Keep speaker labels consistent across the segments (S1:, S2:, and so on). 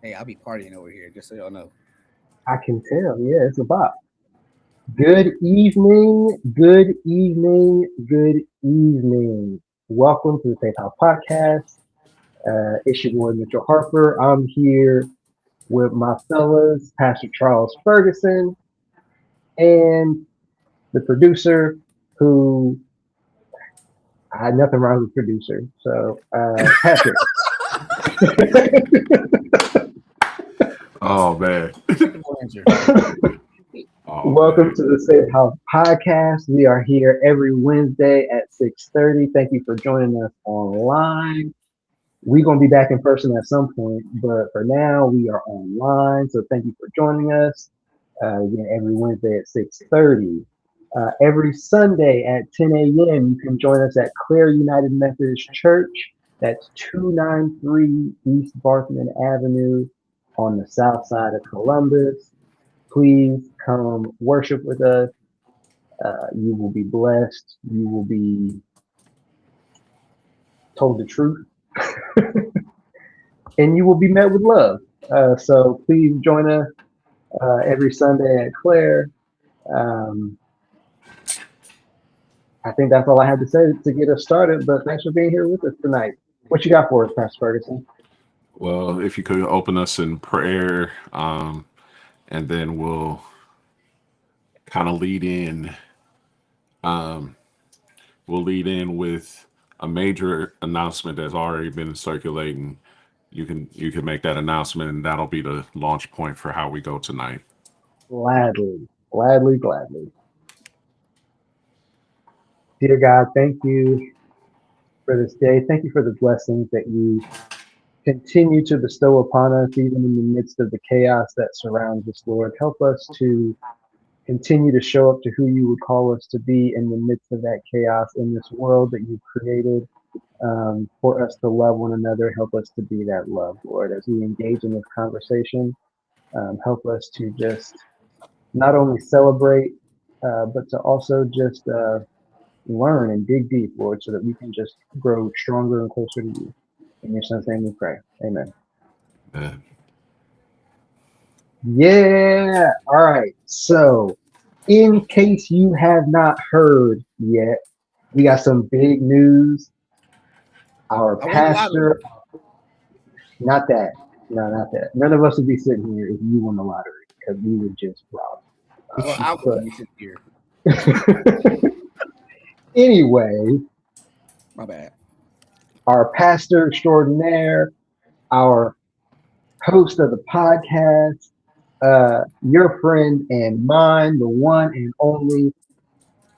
S1: Hey, I'll be partying over here, just so y'all know.
S2: I can tell. Yeah, it's a bop. Good evening. Good evening. Good evening. Welcome to the Safe House Podcast. It's your boy Mitchell Harper. I'm here with my fellas, Pastor Charles Ferguson, and the producer, who I had nothing wrong with producer. So, Patrick.
S3: Oh man.
S1: Acceptable answer.
S3: Oh
S2: Welcome
S3: man.
S2: to the Safe House Podcast. We are here every Wednesday at 6:30. Thank you for joining us online. We're going to be back in person at some point, but for now, we are online. So thank you for joining us again every Wednesday at 6:30. Every Sunday at 10 a.m., you can join us at Clare United Methodist Church. That's 293 East Barkman Avenue on the south side of Columbus. Please come worship with us. You will be blessed. You will be told the truth, and you will be met with love. So please join us every Sunday at Claire. Um, I think that's all I had to say to get us started. But thanks for being here with us tonight. What you got for us, Pastor Ferguson?
S3: Well, if you could open us in prayer, and then we'll kind of lead in. Um, we'll lead in with a major announcement that's already been circulating. You can make that announcement, and that'll be the launch point for how we go tonight.
S2: Gladly, gladly, gladly. Dear God, thank you for this day. Thank you for the blessings that you continue to bestow upon us, even in the midst of the chaos that surrounds us, Lord. Help us to continue to show up to who you would call us to be in the midst of that chaos in this world that you've created for us to love one another. Help us to be that love, Lord, as we engage in this conversation. Help us to just not only celebrate, but to also just learn and dig deep, Lord, so that we can just grow stronger and closer to you. In your son's name we pray. Amen.
S3: Uh,
S2: Yeah. All right. So, in case you have not heard yet, we got some big news. Our
S1: I won the lottery.
S2: pastor, not that, no, not that. None of us would be sitting here if you won the lottery because we would just rob.
S1: Well, I wouldn't be sitting here.
S2: But anyway,
S1: My bad.
S2: our pastor extraordinaire, our host of the podcast, your friend and mine, the one and only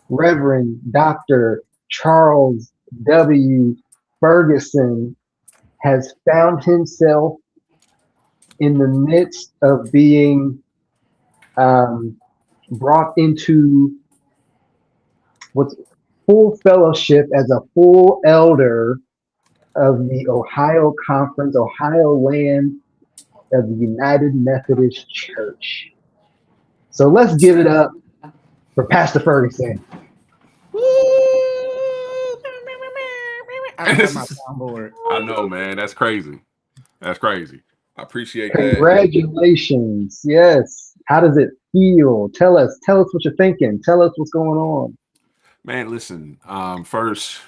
S2: Reverend Dr. Charles W. Ferguson, has found himself in the midst of being um, brought into what's full fellowship as a full elder of the Ohio Conference, Ohio Land of the United Methodist Church. So let's give it up for Pastor Ferguson.
S1: Woo! I don't have my soundboard.
S3: I know, man. That's crazy. That's crazy. I appreciate that.
S2: Congratulations. Yes. How does it feel? Tell us what you're thinking. Tell us what's going on.
S3: Man, listen, first,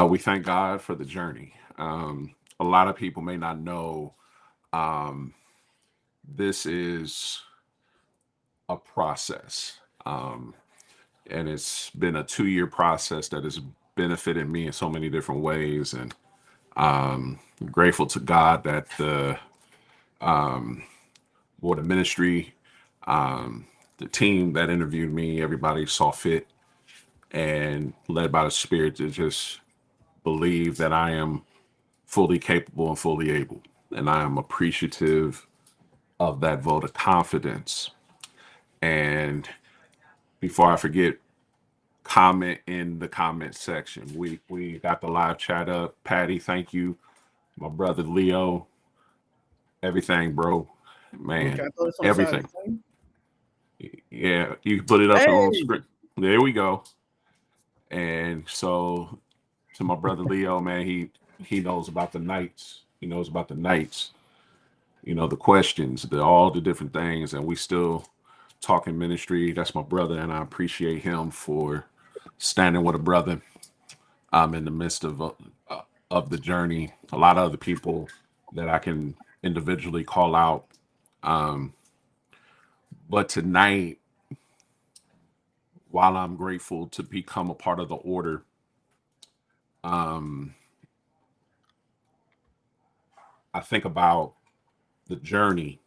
S3: we thank God for the journey. A lot of people may not know um, this is a process. And it's been a 2 year process that has benefited me in so many different ways. And I'm grateful to God that the ministry, the team that interviewed me, everybody saw fit and led by the Spirit to just believe that I am fully capable and fully able. And I am appreciative of that vote of confidence. And before I forget, comment in the comment section. We got the live chat up. Patty, thank you. My brother Leo, everything, bro.
S1: Can
S3: Man,
S1: I throw this on the side of
S3: everything.
S1: the screen?
S3: Yeah, you can put it up on
S1: Hey,
S3: screen. There we go. And so to my brother Leo, man, he knows about the nights. He knows about the nights. the questions, all the different things, and we still talking ministry. That's my brother, and I appreciate him for standing with a brother. I'm in the midst of the journey. A lot of other people that I can individually call out. Um, but tonight, while I'm grateful to become a part of the order, um, I think about the journey,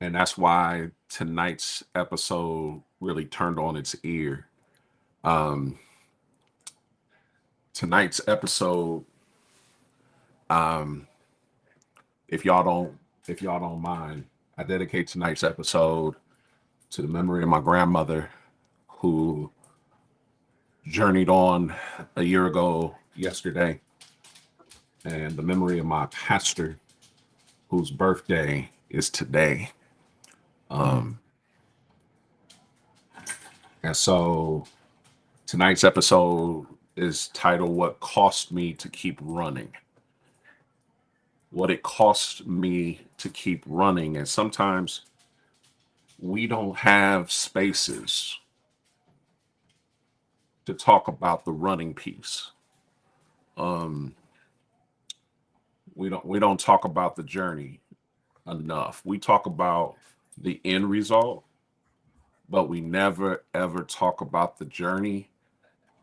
S3: and that's why tonight's episode really turned on its ear. Um, tonight's episode, um, if y'all don't, if y'all don't mind, I dedicate tonight's episode to the memory of my grandmother, who journeyed on a year ago yesterday, and the memory of my pastor, whose birthday is today. Um, and so tonight's episode is titled "What Cost Me to Keep Running." What it cost me to keep running. And sometimes we don't have spaces to talk about the running piece. Um, we don't talk about the journey enough. We talk about the end result, but we never ever talk about the journey.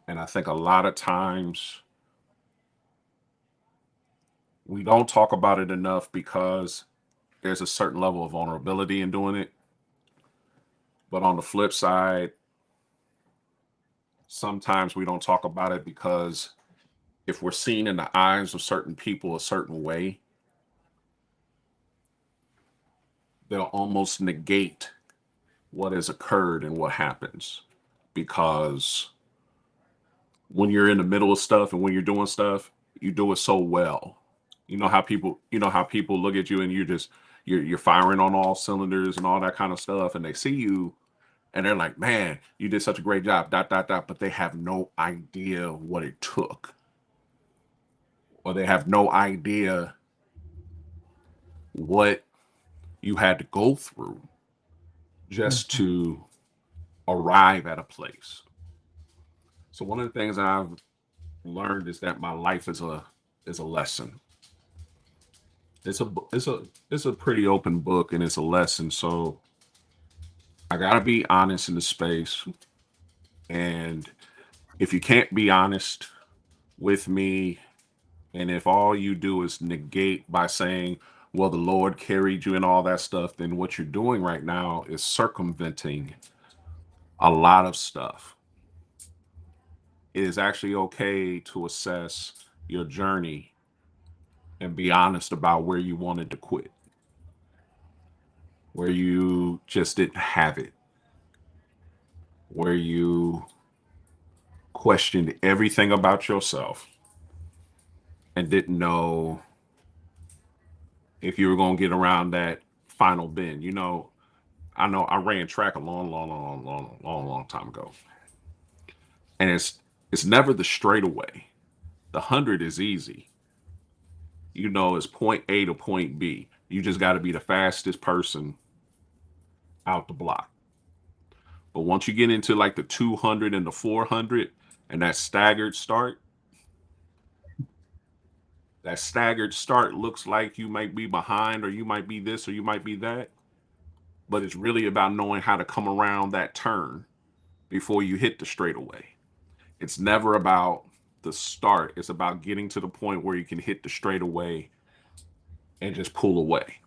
S3: And I think a lot of times we don't talk about it enough because there's a certain level of vulnerability in doing it. But on the flip side, sometimes we don't talk about it because if we're seen in the eyes of certain people a certain way, they'll almost negate what has occurred and what happens. Because when you're in the middle of stuff and when you're doing stuff, you do it so well. You know how people look at you and you're firing on all cylinders and all that kind of stuff, and they see you and they're like, man, you did such a great job, dot dot dot, but they have no idea what it took, or they have no idea what you had to go through just to arrive at a place. So one of the things that I've learned is that my life is a lesson. It's a pretty open book, and it's a lesson. So I gotta be honest in the space. And if you can't be honest with me, and if all you do is negate by saying, well, the Lord carried you and all that stuff, then what you're doing right now is circumventing a lot of stuff. It is actually okay to assess your journey and be honest about where you wanted to quit, where you just didn't have it, where you questioned everything about yourself and didn't know if you were going to get around that final bend. I know I ran track a long, long, long, long, long, long time ago, and it's never the straightaway. The 100 is easy. It's point A to point B. You just got to be the fastest person out the block. But once you get into like the 200 and the 400 and that staggered start looks like you might be behind, or you might be this, or you might be that. But it's really about knowing how to come around that turn before you hit the straightaway. It's never about the start. It's about getting to the point where you can hit the straightaway and just pull away.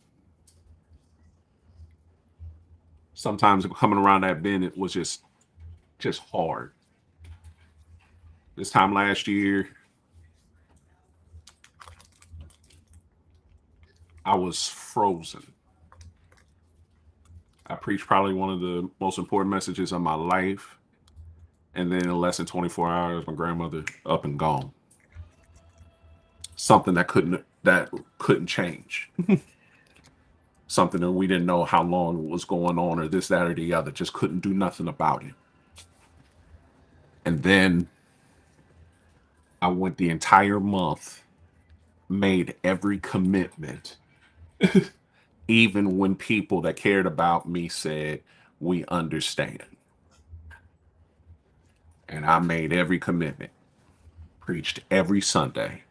S3: Sometimes coming around that bend, it was just hard. This time last year, I was frozen. I preached probably one of the most important messages of my life. And then in less than 24 hours, my grandmother up and gone. Something that couldn't change. Something that we didn't know how long was going on, or this, that, or the other. Just couldn't do nothing about it. And then I went the entire month, made every commitment Even when people that cared about me said, we understand. And I made every commitment, preached every Sunday,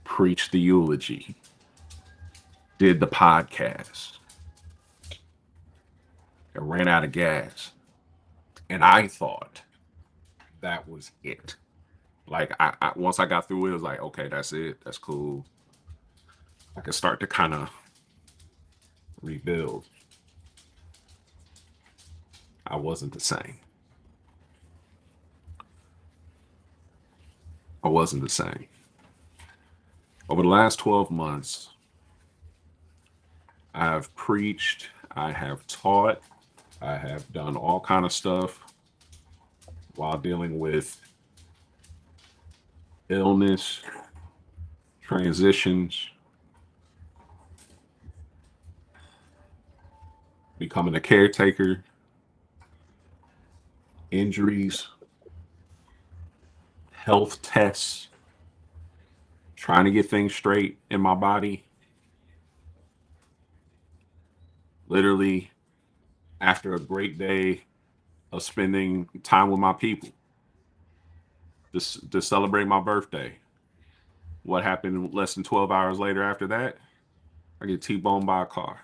S3: preached the eulogy, did the podcast, and ran out of gas. And I thought that was it. Like I once I got through it, it was like, okay, that's it. That's cool. I could start to kind of rebuild. I wasn't the same. I wasn't the same. Over the last 12 months, I have preached, I have taught, I have done all kind of stuff while dealing with illness, transitions, becoming a caretaker, injuries, health tests, trying to get things straight in my body. Literally, after a great day of spending time with my people, to celebrate my birthday. What happened less than 12 hours later after that? I get T-boned by a car.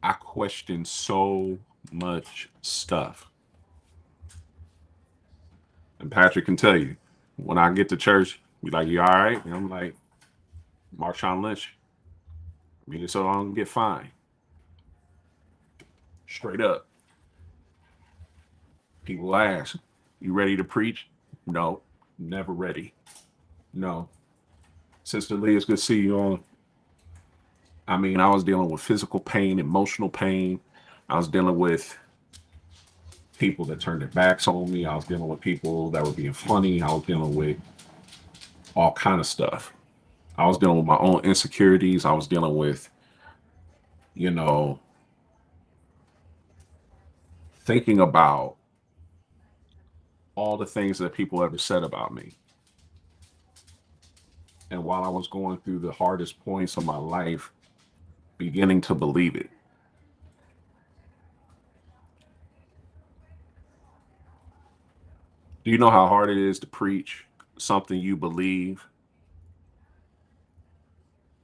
S3: I question so much stuff. And Patrick can tell you, when I get to church, be like, you all right? And I'm like, Marshawn Lynch. I mean, so I don't get fined. Straight up. People ask, you ready to preach? No, never ready. No. Sister Lee, it's good to see you on. I mean, I was dealing with physical pain, emotional pain. I was dealing with people that turned their backs on me. I was dealing with people that were being funny. I was dealing with all kind of stuff. I was dealing with my own insecurities. I was dealing with, you know, thinking about all the things that people ever said about me. And while I was going through the hardest points of my life, beginning to believe it. Do you know how hard it is to preach something you believe,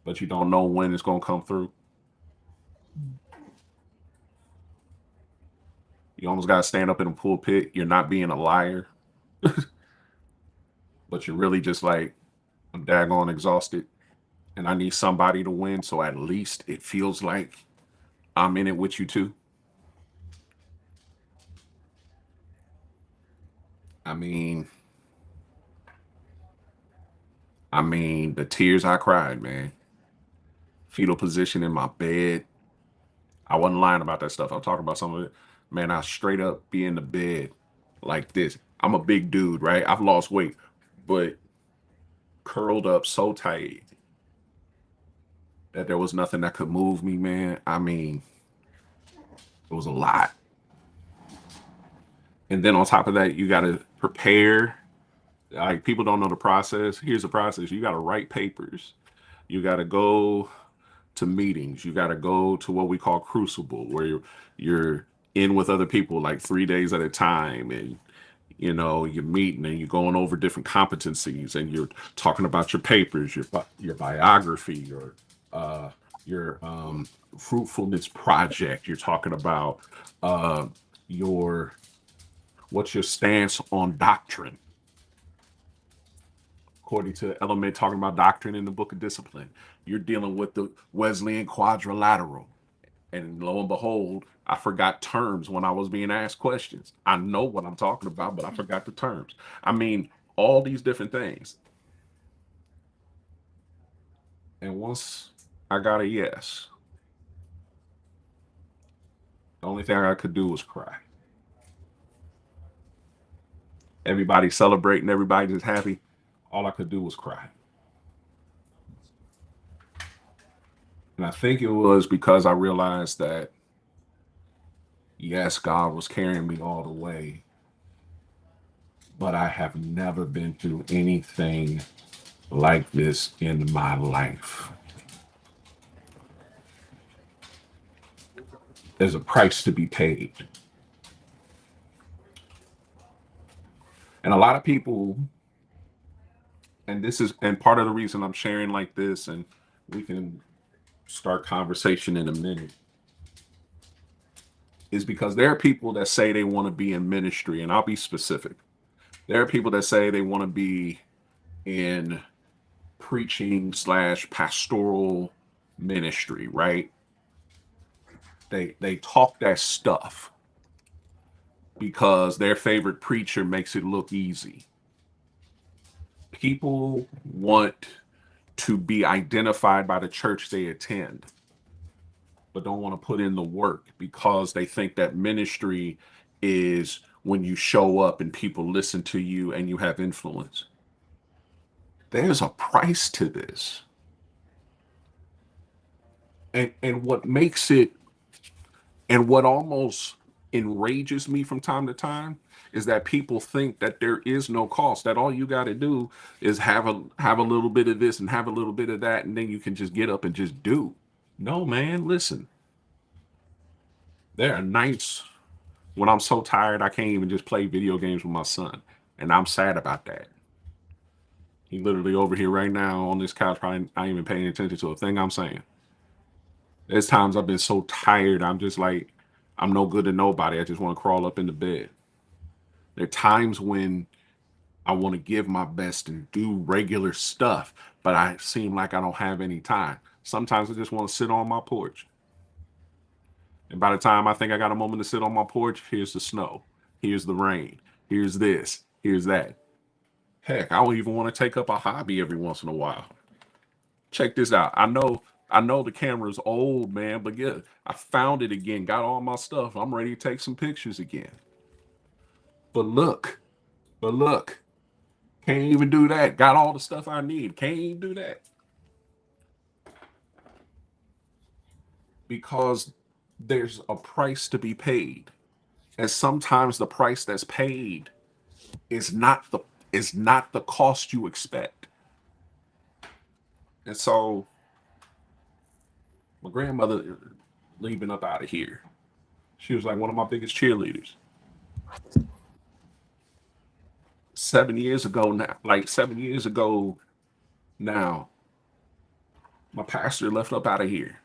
S3: but you don't know when it's going to come through? You almost got to stand up in a pulpit. You're not being a liar, but you're really just like, I'm daggone exhausted and I need somebody to win. So at least it feels like I'm in it with you too. I mean, the tears I cried, man. Fetal position in my bed. I wasn't lying about that stuff. I'm talking about some of it. Man, I straight up be in the bed like this. I'm a big dude, right? I've lost weight, but curled up so tight that there was nothing that could move me, man. I mean, it was a lot. And then on top of that, you got to prepare. Like, people don't know the process. Here's the process. You got to write papers. You got to go to meetings. You got to go to what we call crucible, where you're in with other people like 3 days at a time, and you're meeting and you're going over different competencies, and you're talking about your papers, your biography, your fruitfulness project. You're talking about your what's your stance on doctrine, according to Element, talking about doctrine in the Book of Discipline. You're dealing with the Wesleyan quadrilateral. And lo and behold, I forgot terms when I was being asked questions. I know what I'm talking about, but I forgot the terms. I mean, all these different things. And once I got a yes, the only thing I could do was cry. Everybody celebrating, everybody just happy. All I could do was cry. And I think it was because I realized that, yes, God was carrying me all the way, but I have never been through anything like this in my life. There's a price to be paid. And a lot of people, and part of the reason I'm sharing like this, and we can start conversation in a minute, is because there are people that say they want to be in ministry, and I'll be specific. There are people that say they want to be in preaching slash pastoral ministry, right? They talk that stuff because their favorite preacher makes it look easy. People want to be identified by the church they attend, but don't want to put in the work because they think that ministry is when you show up and people listen to you and you have influence. There's a price to this. And what makes it, and what almost enrages me from time to time, is that people think that there is no cost, that all you got to do is have a little bit of this and have a little bit of that, and then you can just get up and just do. No, man, listen. There are nights when I'm so tired I can't even just play video games with my son, and I'm sad about that. He literally over here right now on this couch, probably not even paying attention to a thing I'm saying. There's times I've been so tired, I'm just like, I'm no good to nobody. I just want to crawl up in the bed. There are times when I want to give my best and do regular stuff, but I seem like I don't have any time. Sometimes I just want to sit on my porch. And by the time I think I got a moment to sit on my porch, here's the snow, here's the rain, here's this, here's that. Heck, I don't even want to take up a hobby every once in a while. Check this out. I know the camera's old, man, but yeah, I found it again, got all my stuff. I'm ready to take some pictures again. But look, but look, can't even do that. Got all the stuff I need. Can't even do that. Because there's a price to be paid. And sometimes the price that's paid is not the cost you expect. And so my grandmother leaving up out of here, she was like one of my biggest cheerleaders. 7 years ago now, like 7 years ago now, my pastor left up out of here.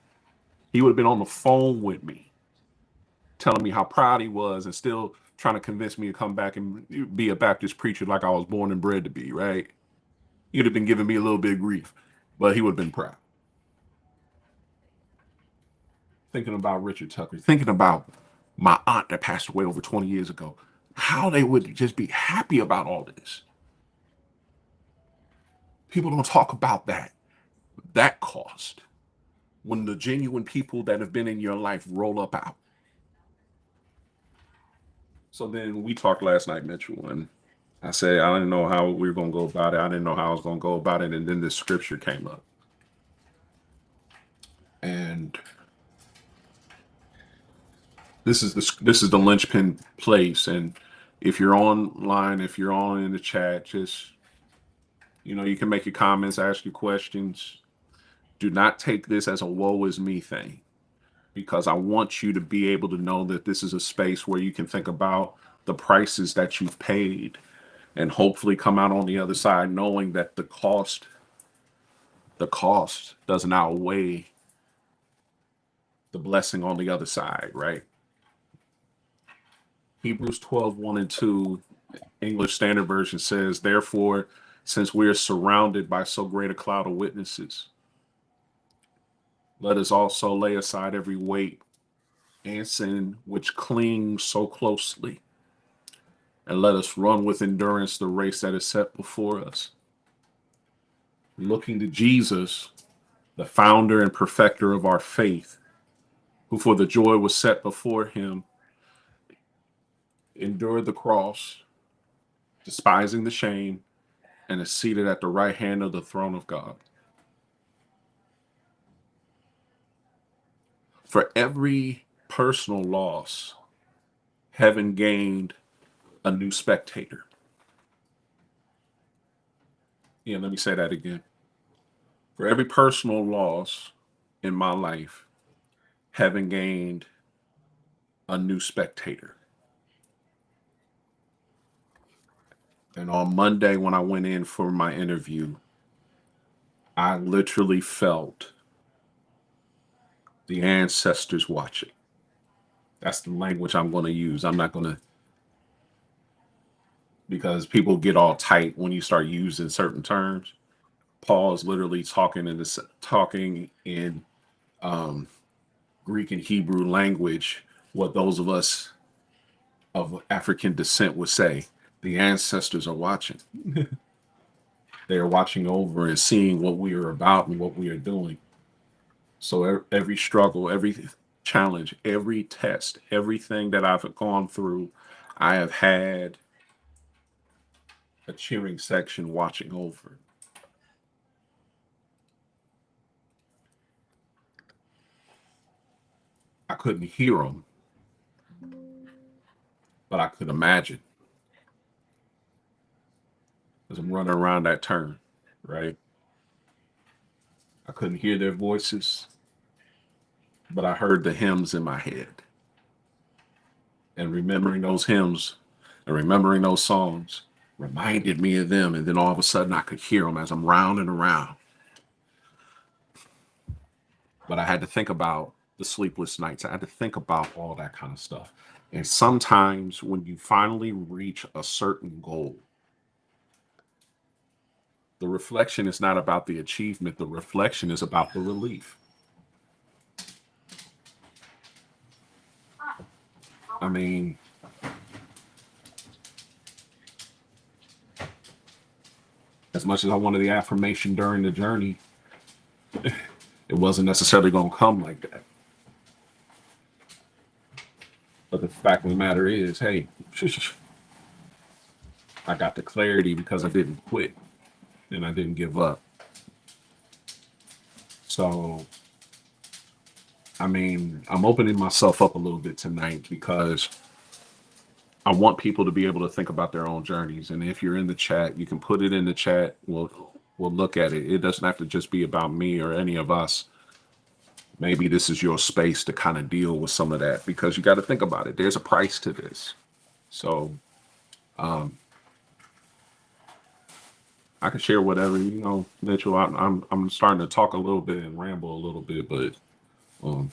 S3: He would have been on the phone with me, telling me how proud he was and still trying to convince me to come back and be a Baptist preacher like I was born and bred to be, right? He'd have been giving me a little bit of grief, but he would have been proud. Thinking about Richard Tucker, thinking about my aunt that passed away over 20 years ago, how they would just be happy about all this. People don't talk about that cost when the genuine people that have been in your life roll up out. So then we talked last night, Mitchell, and I said I didn't know how we were going to go about it. I didn't know how I was going to go about it, and then this scripture came up, and this is the linchpin place. And if you're online, if you're on in the chat, just you can make your comments, ask your questions. Do not take this as a woe is me thing, because I want you to be able to know that this is a space where you can think about the prices that you've paid and hopefully come out on the other side knowing that the cost doesn't outweigh the blessing on the other side, right? Hebrews 12:1 and 2, English Standard Version says, therefore, since we are surrounded by so great a cloud of witnesses, let us also lay aside every weight and sin which clings so closely, and let us run with endurance the race that is set before us, looking to Jesus, the founder and perfecter of our faith, who for the joy was set before him endured the cross, despising the shame, and is seated at the right hand of the throne of God. For every personal loss, heaven gained a new spectator. Yeah, let me say that again. For every personal loss in my life, having gained a new spectator. And on Monday, when I went in for my interview, I literally felt the ancestors watching. That's the language I'm going to use. I'm not going to, because people get all tight when you start using certain terms. Paul is literally talking in um, Greek and Hebrew language, what those of us of African descent would say. The ancestors are watching. They are watching over and seeing what we are about and what we are doing. So every struggle, every challenge, every test, everything that I've gone through, I have had a cheering section watching over. I couldn't hear them, but I could imagine as I'm running around that turn, right? I couldn't hear their voices, but I heard the hymns in my head. And remembering those hymns and remembering those songs reminded me of them. And then all of a sudden I could hear them as I'm round and around. But I had to think about the sleepless nights. I had to think about all that kind of stuff. And sometimes when you finally reach a certain goal, the reflection is not about the achievement, the reflection is about the relief. I mean, as much as I wanted the affirmation during the journey, it wasn't necessarily going to come like that. But the fact of the matter is, hey, I got the clarity because I didn't quit and I didn't give up. So, I mean, I'm opening myself up a little bit tonight because I want people to be able to think about their own journeys. And if you're in the chat, you can put it in the chat. We'll look at it. It doesn't have to just be about me or any of us. Maybe this is your space to kind of deal with some of that because you got to think about it. There's a price to this. So um, I can share whatever, Mitchell. I'm starting to talk a little bit and ramble a little bit, but um,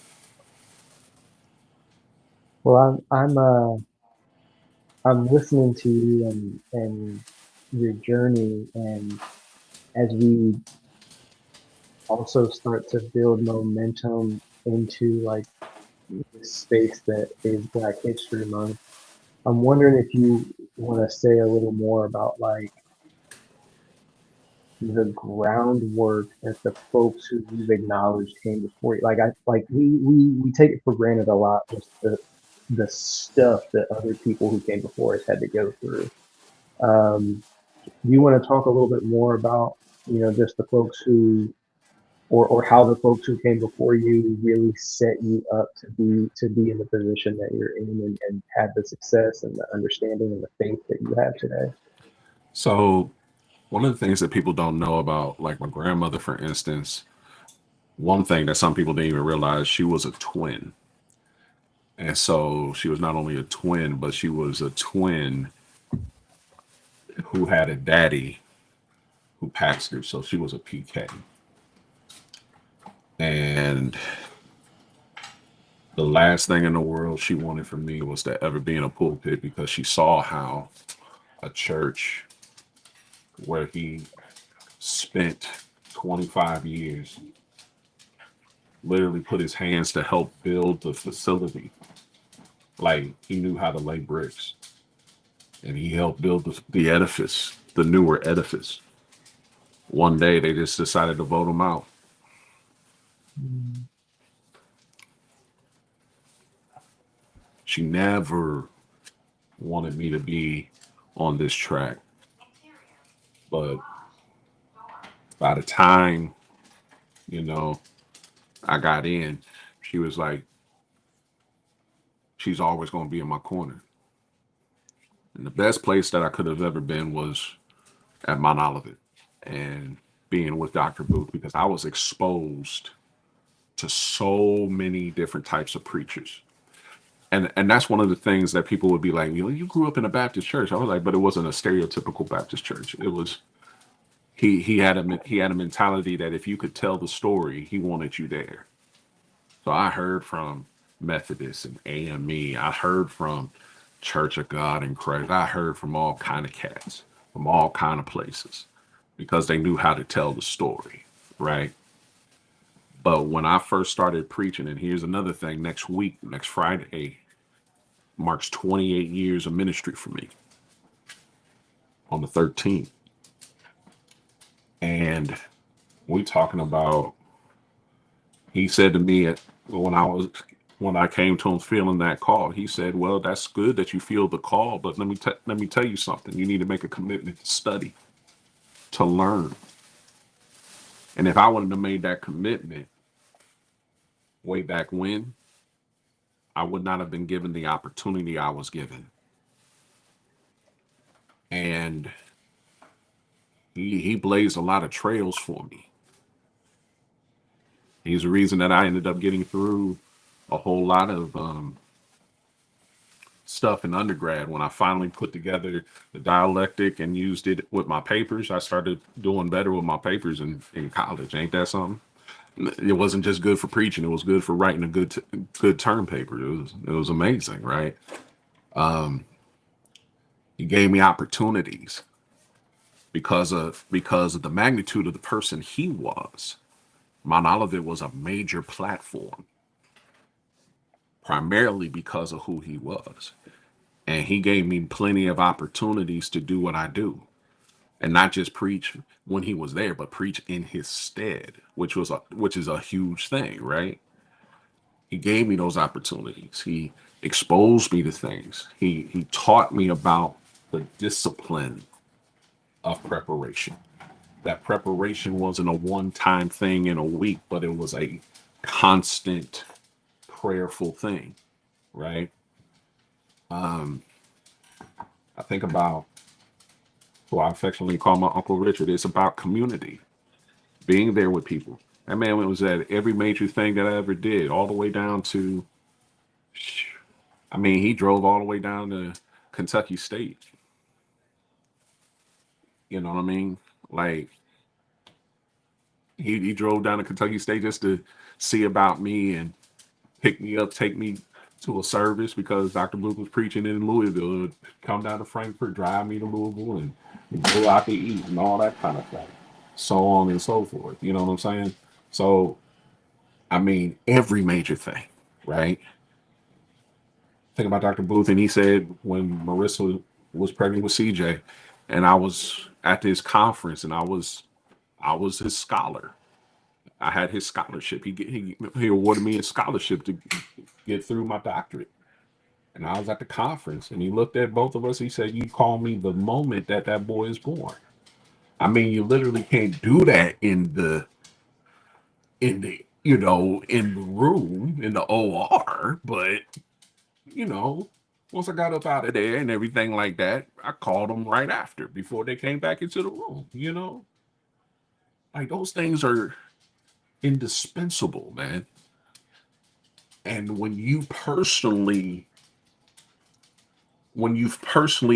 S2: Well, I'm listening to you and your journey, and as we also start to build momentum into like this space that is Black History Month, I'm wondering if you want to say a little more about like the groundwork that the folks who you've acknowledged came before you. We take it for granted a lot, just the stuff that other people who came before us had to go through. Do you want to talk a little bit more about, just the folks who, or how the folks who came before you really set you up to be in the position that you're in, and have the success and the understanding and the faith that you have today?
S3: so one of the things that people don't know about, like my grandmother, for instance, one thing that some people didn't even realize, she was a twin. And so she was not only a twin, but she was a twin who had a daddy who pastored. So she was a PK. And the last thing in the world she wanted from me was to ever be in a pulpit because she saw how a church where he spent 25 years literally put his hands to help build the facility. Like he knew how to lay bricks and he helped build the edifice, the newer edifice. One day they just decided to vote him out.
S2: Mm.
S3: She never wanted me to be on this track. But by the time, you know, I got in, she was like, she's always going to be in my corner. And the best place that I could have ever been was at Mount Olivet. and being with Dr. Booth, because I was exposed to so many different types of preachers. And that's one of the things that people would be like, you grew up in a Baptist church. I was like, but it wasn't a stereotypical Baptist church. It was he had a mentality that if you could tell the story, he wanted you there. So I heard from Methodists and AME. I heard from Church of God in Christ. I heard from all kind of cats, from all kind of places, because they knew how to tell the story, right? But when I first started preaching, and here's another thing, next week, next Friday, marks 28 years of ministry for me on the 13th. And we talking about, he said to me when I came to him feeling that call, he said, well, that's good that you feel the call, but let me tell you something. You need to make a commitment to study, to learn. And if I wouldn't have made that commitment way back when, I would not have been given the opportunity I was given. And he blazed a lot of trails for me. He's the reason that I ended up getting through a whole lot of stuff in undergrad. When I finally put together the dialectic and used it with my papers, I started doing better with my papers in college. Ain't that something? It wasn't just good for preaching; it was good for writing a good term paper. It was amazing, right? He gave me opportunities because of the magnitude of the person he was. Mount Olivet was a major platform, primarily because of who he was. And he gave me plenty of opportunities to do what I do. And not just preach when he was there, but preach in his stead, which is a huge thing, right? He gave me those opportunities. He exposed me to things. He taught me about the discipline of preparation. That preparation wasn't a one-time thing in a week, but it was a constant prayerful thing, right? I think about who I affectionately call my Uncle Richard. It's about community, being there with people. That man was at every major thing that I ever did, all the way down to, I mean, he drove all the way down to Kentucky State. You know what I mean? Like, he drove down to Kentucky State just to see about me and pick me up, take me to a service because Dr. Booth was preaching in Louisville. Come down to Frankfurt, drive me to Louisville, and go out to eat and all that kind of thing. So on and so forth. You know what I'm saying? So, I mean, every major thing, right? Think about Dr. Booth, and he said when Marissa was pregnant with CJ, and I was at this conference, and I was his scholar. I had his scholarship. He awarded me a scholarship to get through my doctorate. And I was at the conference, and he looked at both of us. He said, "You call me the moment that boy is born." I mean, you literally can't do that in the room in the OR, but you know, once I got up out of there and everything like that, I called them right after before they came back into the room. Like those things are indispensable, man. And when you've personally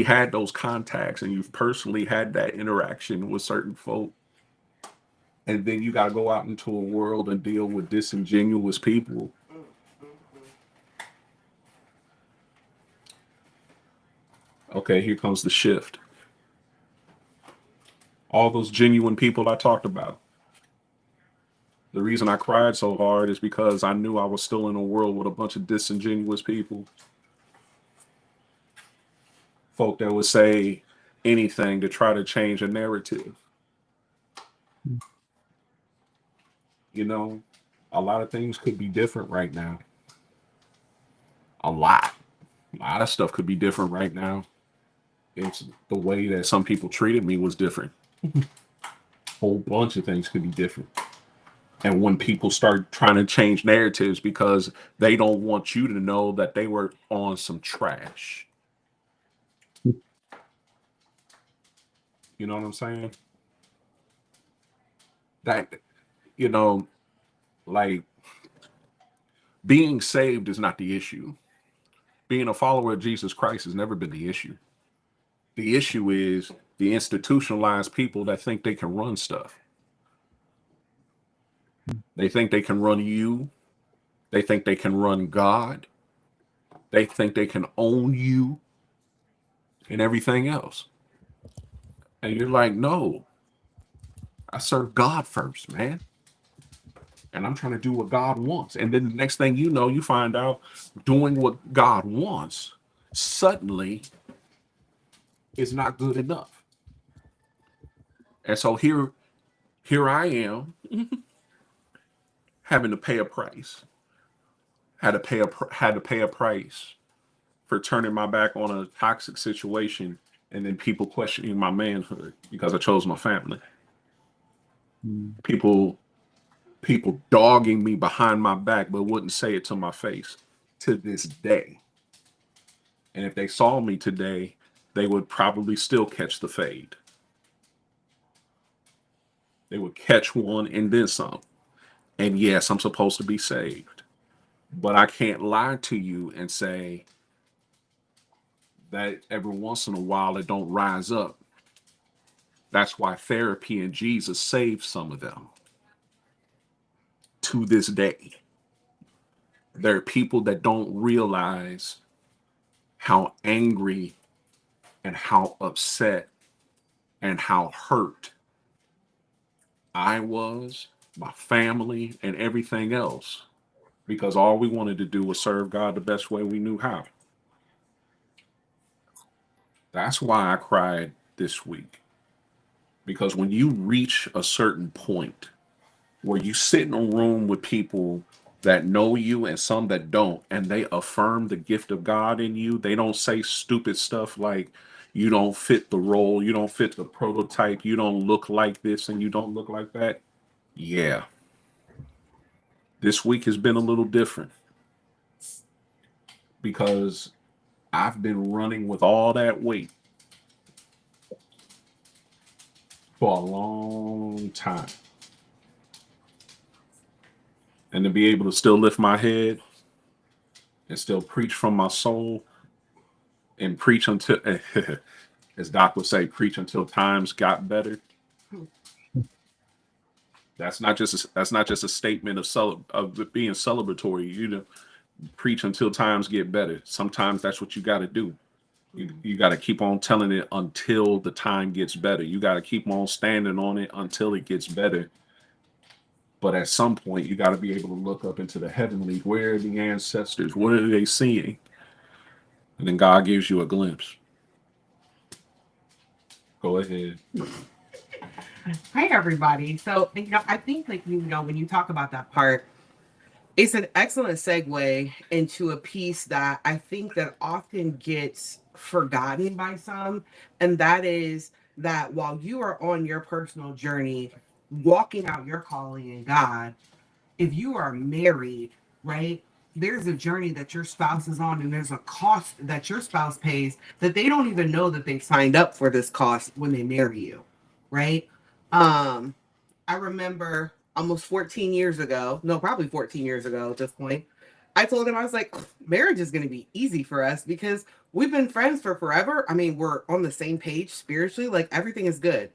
S3: had those contacts and you've personally had that interaction with certain folk, and then you got to go out into a world and deal with disingenuous people. Okay, here comes the shift. All those genuine people I talked about. The reason I cried so hard is because I knew I was still in a world with a bunch of disingenuous people. Folk that would say anything to try to change a narrative. You know, a lot of things could be different right now. A lot. A lot of stuff could be different right now. It's the way that some people treated me was different. Whole bunch of things could be different. And when people start trying to change narratives because they don't want you to know that they were on some trash. You know what I'm saying? That, you know, like being saved is not the issue. Being a follower of Jesus Christ has never been the issue. The issue is the institutionalized people that think they can run stuff. They think they can run you. They think they can run God. They think they can own you and everything else. And you're like, no, I serve God first, man. And I'm trying to do what God wants. And then the next thing you know, you find out doing what God wants suddenly is not good enough. And so here I am having to pay a price. Had to pay a price for turning my back on a toxic situation, and then people questioning my manhood because I chose my family.
S2: Mm.
S3: People dogging me behind my back but wouldn't say it to my face to this day. And if they saw me today, they would probably still catch the fade. They would catch one and then some. And yes, I'm supposed to be saved. But I can't lie to you and say that every once in a while it don't rise up. That's why therapy and Jesus saved some of them. To this day, there are people that don't realize how angry and how upset and how hurt I was, my family, and everything else, because all we wanted to do was serve God the best way we knew how. That's why I cried this week. Because when you reach a certain point where you sit in a room with people that know you and some that don't, and they affirm the gift of God in you, they don't say stupid stuff like, you don't fit the role, you don't fit the prototype, you don't look like this, and you don't look like that. Yeah. This week has been a little different because I've been running with all that weight for a long time. And to be able to still lift my head and still preach from my soul and preach until, as Doc would say, preach until times got better. That's not just a statement of being celebratory. You know, preach until times get better. Sometimes that's what you got to do. You got to keep on telling it until the time gets better. You got to keep on standing on it until it gets better. But at some point, you got to be able to look up into the heavenly. Where are the ancestors? What are they seeing? And then God gives you a glimpse. Go ahead.
S4: Hi, everybody. So, I think, when you talk about that part, it's an excellent segue into a piece that I think that often gets forgotten by some, and that is that while you are on your personal journey, walking out your calling in God, if you are married, right, there's a journey that your spouse is on, and there's a cost that your spouse pays that they don't even know that they signed up for this cost when they marry you, right? Um, I remember almost 14 years ago, no, probably 14 years ago at this point, I told him, I was like, marriage is going to be easy for us because we've been friends for forever. I mean, we're on the same page spiritually, like everything is good.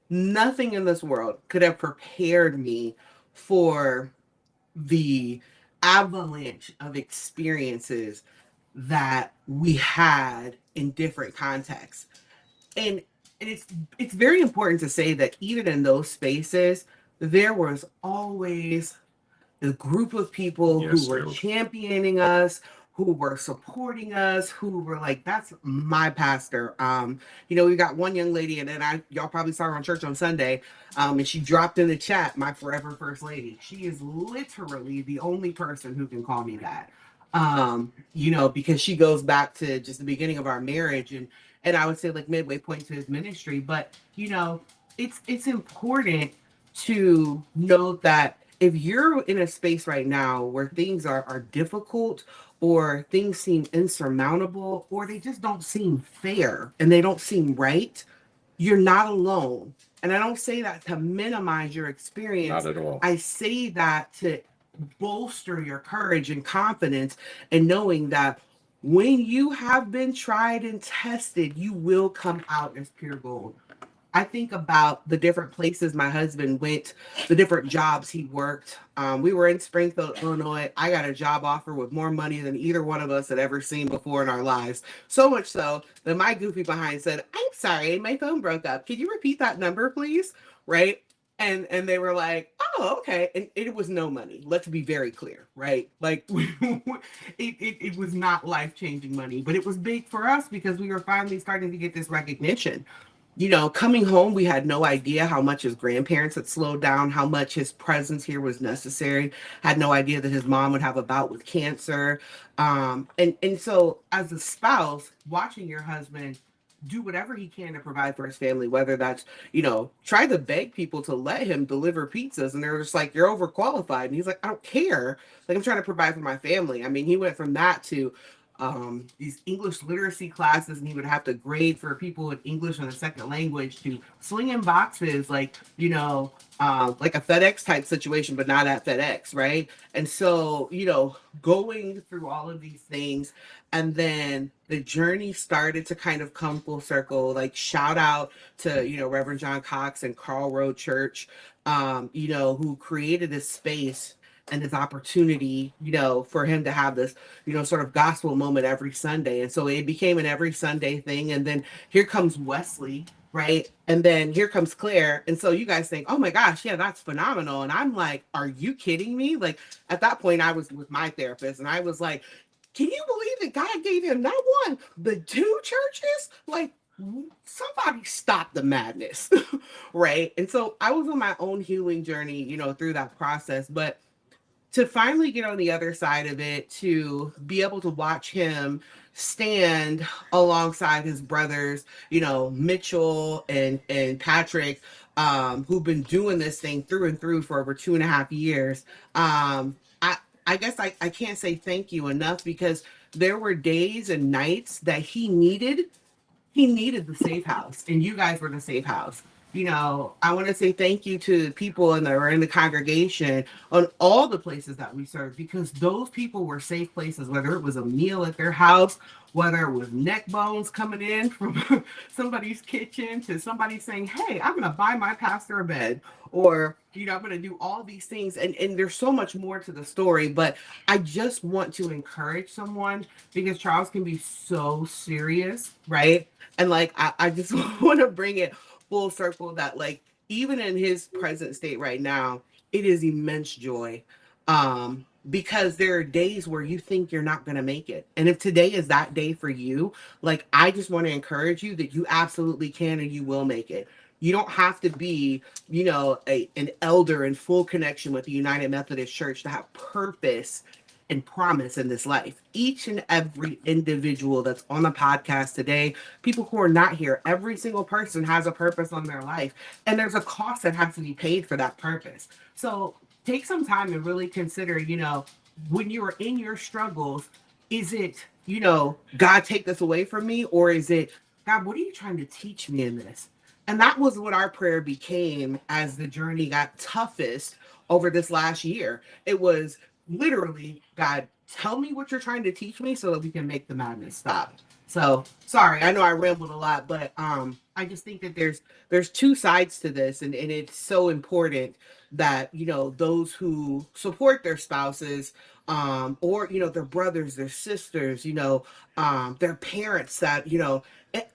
S4: Nothing in this world could have prepared me for the avalanche of experiences that we had in different contexts. And it's very important to say that even in those spaces, there was always the group of people who were championing us, who were supporting us, who were like, that's my pastor. We got one young lady, and then y'all probably saw her on church on Sunday, and she dropped in the chat, my forever first lady. She is literally the only person who can call me that. Because she goes back to just the beginning of our marriage, and I would say like midway point to his ministry. But it's important to note that if you're in a space right now where things are difficult, or things seem insurmountable, or they just don't seem fair and they don't seem right, you're not alone. And I don't say that to minimize your experience.
S3: Not at all.
S4: I say that to bolster your courage and confidence and knowing that when you have been tried and tested, you will come out as pure gold. I think about the different places my husband went, the different jobs he worked. We were in Springfield, Illinois. I got a job offer with more money than either one of us had ever seen before in our lives. So much so that my goofy behind said, "I'm sorry, my phone broke up. Could you repeat that number, please?" Right? And they were like, "Oh, okay." And it was no money. Let's be very clear, right? Like it was not life-changing money, but it was big for us because we were finally starting to get this recognition. Coming home, we had no idea how much his grandparents had slowed down, how much his presence here was necessary. Had no idea that his mom would have a bout with cancer. And so as a spouse, watching your husband do whatever he can to provide for his family, whether that's, try to beg people to let him deliver pizzas. And they're just like, "You're overqualified." And he's like, "I don't care. Like, I'm trying to provide for my family." I mean, he went from that to these English literacy classes, and he would have to grade for people with English as a second language, to slinging boxes, like a FedEx type situation, but not at FedEx, right? And so, going through all of these things, and then the journey started to kind of come full circle. Like, shout out to, Reverend John Cox and Carl Road Church, who created this space and this opportunity, for him to have this, sort of gospel moment every Sunday. And so it became an every Sunday thing. And then here comes Wesley, right? And then here comes Claire. And so you guys think, "Oh my gosh, yeah, that's phenomenal." And I'm like, "Are you kidding me?" Like, at that point, I was with my therapist and I was like, "Can you believe that God gave him not one, but two churches? Like, somebody stop the madness." Right. And so I was on my own healing journey, through that process. But to finally get on the other side of it, to be able to watch him stand alongside his brothers, Mitchell and Patrick, who've been doing this thing through and through for over 2.5 years. I guess I can't say thank you enough, because there were days and nights that he needed the safe house, and you guys were the safe house. I want to say thank you to the people that were in the congregation on all the places that we served, because those people were safe places, whether it was a meal at their house, whether it was neck bones coming in from somebody's kitchen, to somebody saying, "Hey, I'm going to buy my pastor a bed," or, "I'm going to do all these things." And there's so much more to the story, but I just want to encourage someone, because Charles can be so serious, right? And like, I just want to bring it full circle that, like, even in his present state right now, it is immense joy. Because there are days where you think you're not going to make it. And if today is that day for you, like, I just want to encourage you that you absolutely can and you will make it. You don't have to be, an elder in full connection with the United Methodist Church to have purpose and promise in this life. Each and every individual that's on the podcast today, people who are not here, every single person has a purpose on their life. And there's a cost that has to be paid for that purpose. So take some time and really consider, when you are in your struggles, is it, "God, take this away from me," or is it, "God, what are you trying to teach me in this?" And that was what our prayer became as the journey got toughest over this last year. It was literally, "God, tell me what you're trying to teach me so that we can make the madness stop." So sorry, I know I rambled a lot, but I just think that there's two sides to this, and it's so important that, those who support their spouses, or, their brothers, their sisters, their parents, that,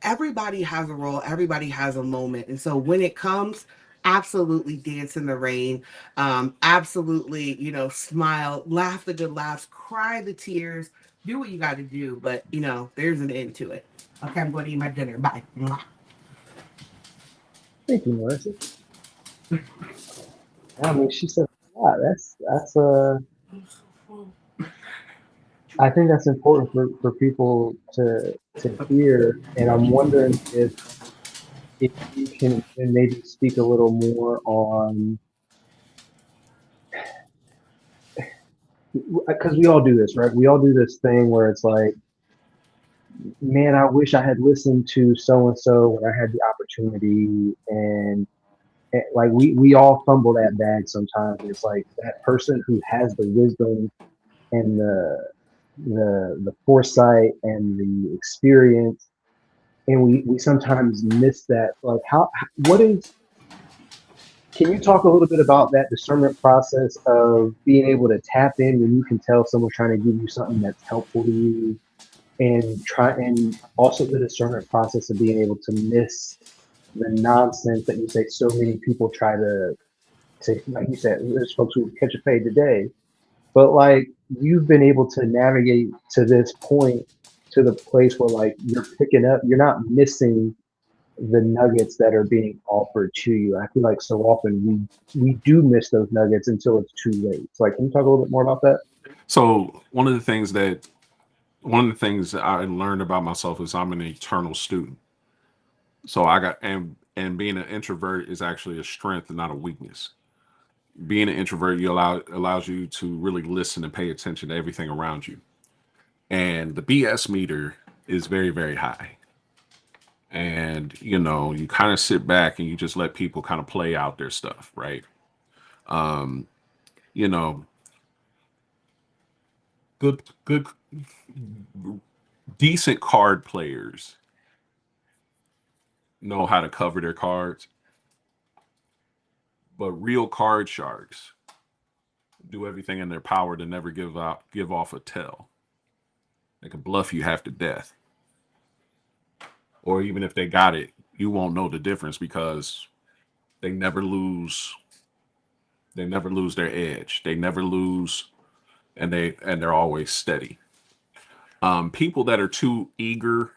S4: everybody has a role, everybody has a moment. And so when it comes, absolutely dance in the rain, absolutely, smile, laugh the good laughs, cry the tears, do what you got to do. But, there's an end to it. Okay, I'm going to eat my dinner. Bye. Mwah.
S2: Thank you, Marissa. I mean, she said a lot. I think that's important for people to hear. And I'm wondering if you can maybe speak a little more on, because we all do this, right? We all do this thing where it's like, "Man, I wish I had listened to so and so when I had the opportunity." And like we all fumble that bag sometimes. It's like that person who has the wisdom and the foresight and the experience, and we sometimes miss that. Like what is, can you talk a little bit about that discernment process of being able to tap in when you can tell someone's trying to give you something that's helpful to you, and also the discernment process of being able to miss the nonsense that you say so many people try to, like you said, there's folks who catch a fade today, but like you've been able to navigate to this point, to the place where like you're picking up, you're not missing the nuggets that are being offered to you. I feel like so often we do miss those nuggets until it's too late. So like, can you talk a little bit more about that?
S3: So one of the things that I learned about myself is I'm an eternal student. So I got and being an introvert is actually a strength and not a weakness. Being an introvert, allows you to really listen and pay attention to everything around you. And the BS meter is very, very high. And you kind of sit back and you just let people kind of play out their stuff, right? Um, you know, good decent card players know how to cover their cards, but real card sharks do everything in their power to never give off a tell. They can bluff you half to death. Or even if they got it, you won't know the difference because they never lose they never lose their edge. They never lose, and they're always steady. People that are too eager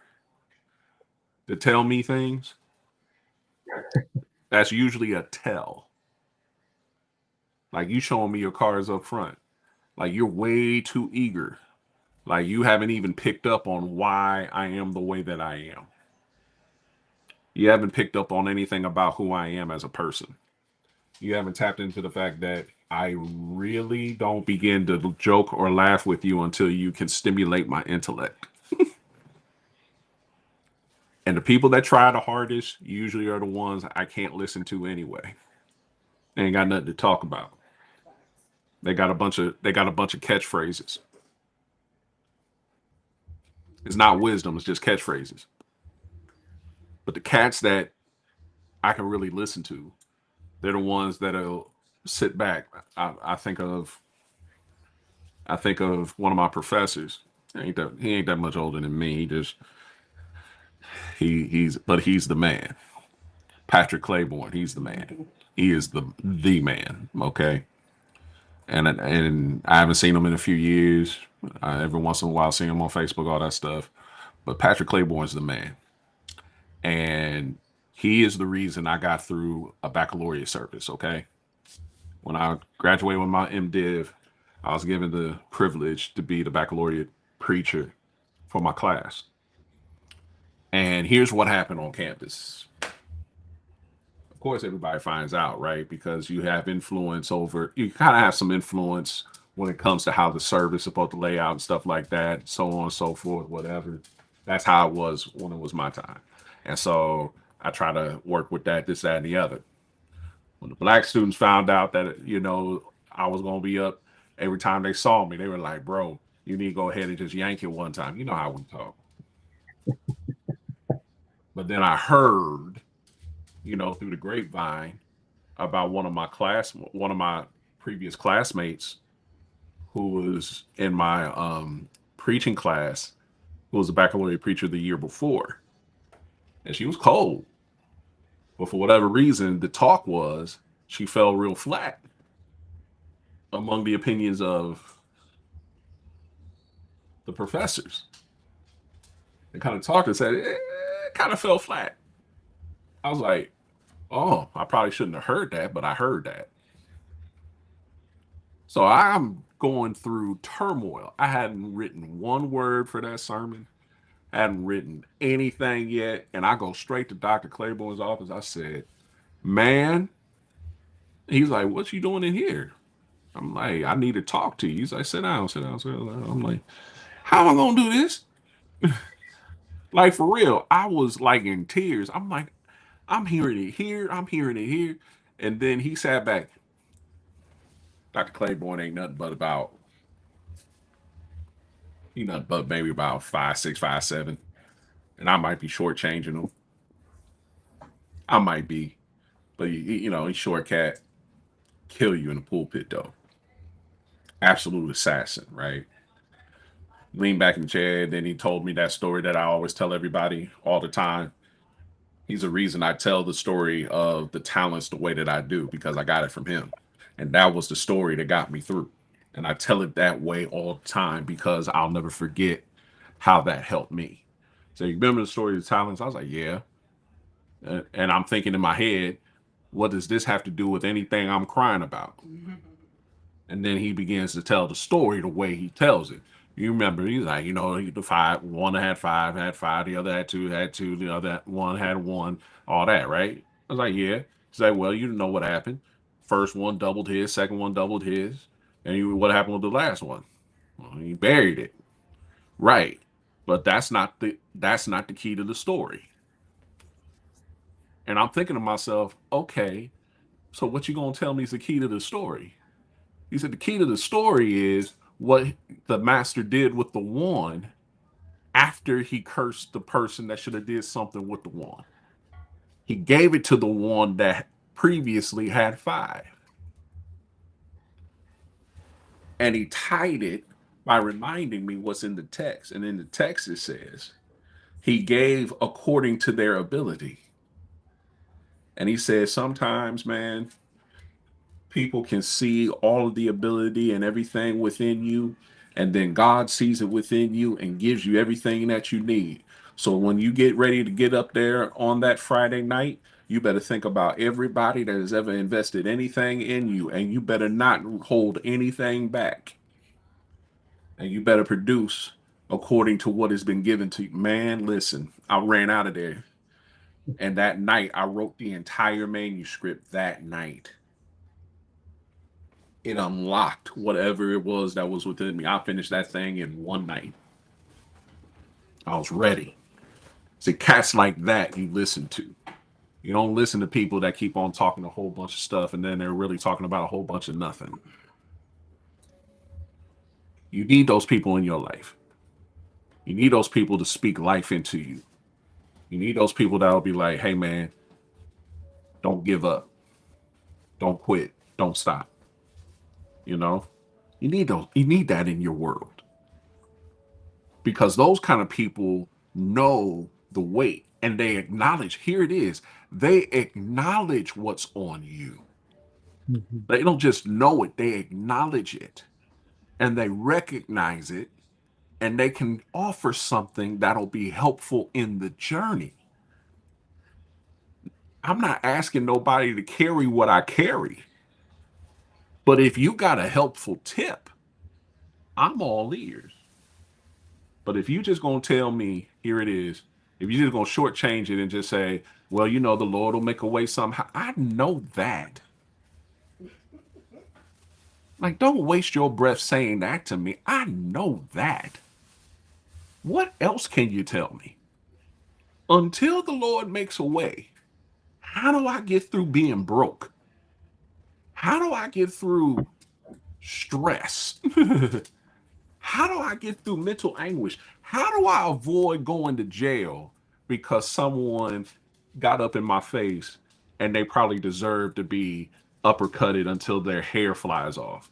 S3: to tell me things, that's usually a tell. Like you showing me your cards up front. Like you're way too eager. Like you haven't even picked up on why I am the way that I am. You haven't picked up on anything about who I am as a person. You haven't tapped into the fact that I really don't begin to joke or laugh with you until you can stimulate my intellect. And the people that try the hardest usually are the ones I can't listen to anyway. They ain't got nothing to talk about. They got a bunch of catchphrases. It's not wisdom, it's just catchphrases. But the cats that I can really listen to, they're the ones that'll sit back. I think of one of my professors. He ain't that much older than me. He's the man. Patrick Claiborne, he's the man. He is the man. Okay. And I haven't seen him in a few years. Every once in a while, I see him on Facebook, all that stuff. But Patrick Claiborne's the man, and he is the reason I got through a baccalaureate service. Okay, when I graduated with my MDiv, I was given the privilege to be the baccalaureate preacher for my class. And here's what happened on campus. Of course, everybody finds out, right? Because you have influence over, you kind of have some influence when it comes to how the service is supposed to lay out and stuff like that, so on and so forth, whatever. That's how it was when it was my time. And so I try to work with that, this, that, and the other. When the black students found out that, I was going to be up every time they saw me, they were like, bro, you need to go ahead and just yank it one time. You know how we talk. But then I heard, through the grapevine about one of my previous classmates who was in my preaching class, who was a baccalaureate preacher the year before. And she was cold. But for whatever reason, the talk was she fell real flat among the opinions of the professors. They kind of talked and said, it kind of fell flat. I was like, oh, I probably shouldn't have heard that, but I heard that. So I'm going through turmoil. I hadn't written one word for that sermon. I hadn't written anything yet. And I go straight to Dr. Claiborne's office. I said, man, he's like, what you doing in here? I'm like, I need to talk to you. He's like, sit down, sit down, sit down. I'm like, how am I going to do this? Like, for real. I was like in tears. I'm like, I'm hearing it here. I'm hearing it here. And then he sat back. Dr. Claiborne ain't nothing but about, he nothing but maybe about 5'6", 5'7", and I might be shortchanging him. I might be, but he's short cat. Kill you in the pulpit though. Absolute assassin, right? Lean back in the chair. Then he told me that story that I always tell everybody all the time. He's the reason I tell the story of the talents the way that I do, because I got it from him. And that was the story that got me through. And I tell it that way all the time because I'll never forget how that helped me. So you remember the story of the talents? I was like, yeah. And I'm thinking in my head, what does this have to do with anything I'm crying about? And then he begins to tell the story the way he tells it. You remember, he's like, the five, one had five, the other had two, the other one had one, all that, right? I was like, yeah. He's like, well, you know what happened. First one doubled his, second one doubled his. And what happened with the last one? Well, he buried it. Right. But that's not the key to the story. And I'm thinking to myself, okay, so what you gonna tell me is the key to the story? He said the key to the story is what the master did with the one after he cursed the person that should have did something with the one. He gave it to the one that previously had five. And he tied it by reminding me what's in the text. And in the text it says, he gave according to their ability. And he says, sometimes, man, people can see all of the ability and everything within you, and then God sees it within you and gives you everything that you need. So when you get ready to get up there on that Friday night, you better think about everybody that has ever invested anything in you, and you better not hold anything back. And you better produce according to what has been given to you. Man, listen, I ran out of there. And that night, I wrote the entire manuscript that night. It unlocked whatever it was that was within me. I finished that thing in one night. I was ready. See, cats like that you listen to. You don't listen to people that keep on talking a whole bunch of stuff and then they're really talking about a whole bunch of nothing. You need those people in your life. You need those people to speak life into you. You need those people that'll be like, hey man, don't give up. Don't quit. Don't stop. You need that in your world. Because those kind of people know the weight and they acknowledge, here it is. They acknowledge what's on you.
S2: Mm-hmm.
S3: They don't just know it, they acknowledge it and they recognize it, and they can offer something that'll be helpful in the journey. I'm not asking nobody to carry what I carry, but if you got a helpful tip, I'm all ears. But if you just gonna tell me, here it is, if you just gonna shortchange it and just say, well, the Lord will make a way somehow, I know that. Like, don't waste your breath saying that to me. I know that. What else can you tell me? Until the Lord makes a way, how do I get through being broke? How do I get through stress? How do I get through mental anguish? How do I avoid going to jail because someone got up in my face and they probably deserve to be uppercutted until their hair flies off?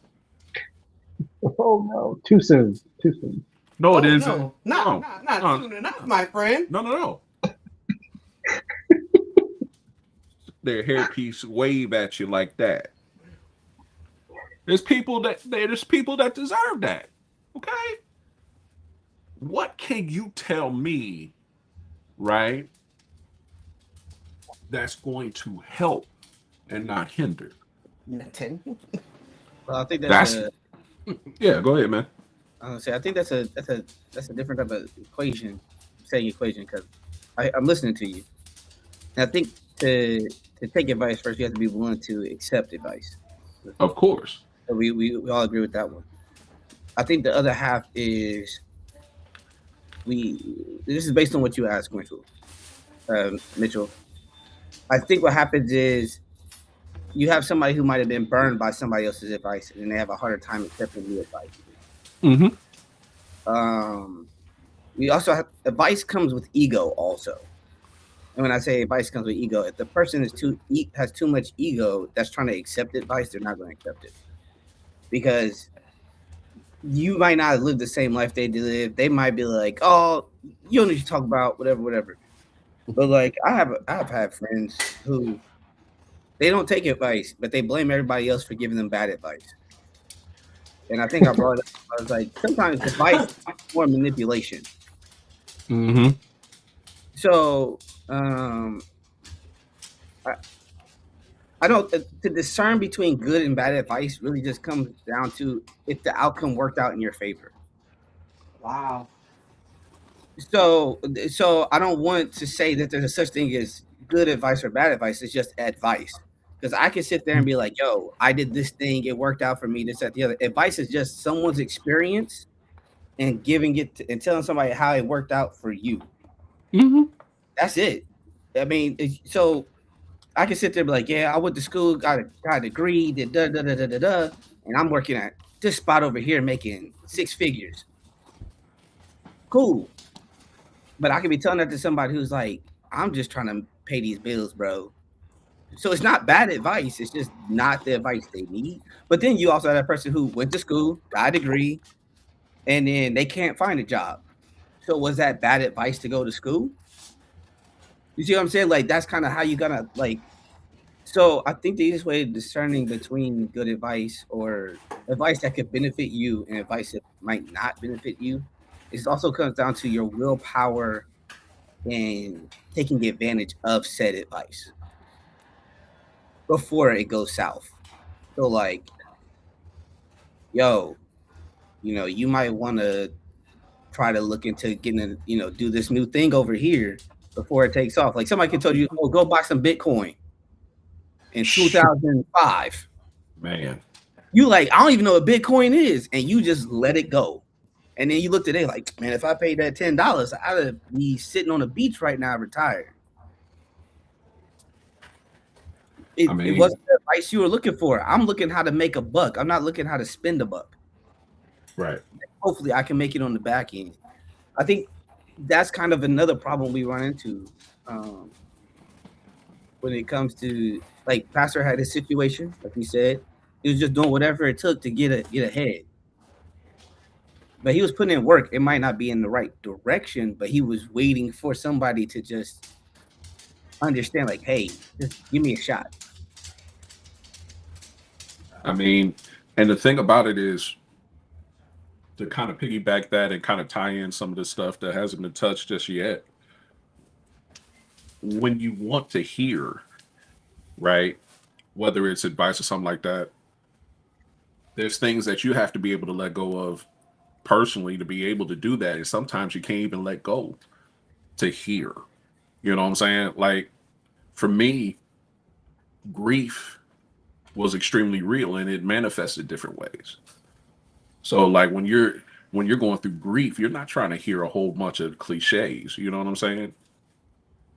S2: Oh no, too soon. Too soon.
S3: No, it
S4: Oh
S3: isn't.
S4: no, not soon enough, my friend.
S3: No. Their hairpiece wave at you like that. There's people that deserve that. Okay. What can you tell me, right, that's going to help and not hinder?
S4: Nothing.
S5: Well, I think
S3: That's yeah. Go ahead, man.
S5: I think that's a different type of equation, saying equation, because I'm listening to you, and I think to take advice first, you have to be willing to accept advice.
S3: Of course.
S5: So we all agree with that one. I think the other half is this is based on what you asked, Winchell, Mitchell. I think what happens is you have somebody who might have been burned by somebody else's advice, and they have a harder time accepting new advice. We also have advice comes with ego also. And when I say advice comes with ego, if the person has too much ego that's trying to accept advice, they're not going to accept it, because you might not live the same life they live. They might be like, "Oh, you don't need to talk about whatever." But like, I have had friends who they don't take advice, but they blame everybody else for giving them bad advice. And I think I brought it up. I was like, sometimes advice is more manipulation. So I, I don't to discern between good and bad advice really just comes down to if the outcome worked out in your favor.
S4: Wow.
S5: So I don't want to say that there's a such thing as good advice or bad advice. It's just advice. Because I can sit there and be like, yo, I did this thing, it worked out for me, this, that, the other. Advice is just someone's experience and giving it and telling somebody how it worked out for you. That's it. I mean, so I can sit there and be like, yeah, I went to school, got a degree, did da da da da da da, and I'm working at this spot over here making 6 figures. Cool. But I could be telling that to somebody who's like, I'm just trying to pay these bills, bro. So it's not bad advice. It's just not the advice they need. But then you also have that person who went to school, got a degree, and then they can't find a job. So was that bad advice to go to school? You see what I'm saying? Like, that's kind of how you gotta like. So I think the easiest way of discerning between good advice or advice that could benefit you and advice that might not benefit you, it also comes down to your willpower and taking advantage of said advice before it goes south. So like, yo, you might want to try to look into getting do this new thing over here before it takes off. Like somebody can tell you, oh, go buy some Bitcoin in 2005.
S3: Man.
S5: You like, I don't even know what Bitcoin is, and you just let it go. And then you look today like, man, if I paid that $10, I'd be sitting on the beach right now, retired. It wasn't the advice you were looking for. I'm looking how to make a buck. I'm not looking how to spend a buck.
S3: Right.
S5: Hopefully I can make it on the back end. I think that's kind of another problem we run into when it comes to, like, Pastor had his situation, like he said. He was just doing whatever it took to get ahead. But he was putting in work. It might not be in the right direction, but he was waiting for somebody to just understand, like, hey, just give me a shot.
S3: I mean, and the thing about it is, to kind of piggyback that and kind of tie in some of the stuff that hasn't been touched just yet. When you want to hear, right, whether it's advice or something like that, there's things that you have to be able to let go of personally to be able to do that. And sometimes you can't even let go to hear. You know what I'm saying? Like, for me, grief was extremely real and it manifested different ways. So like when you're going through grief, you're not trying to hear a whole bunch of cliches. You know what I'm saying?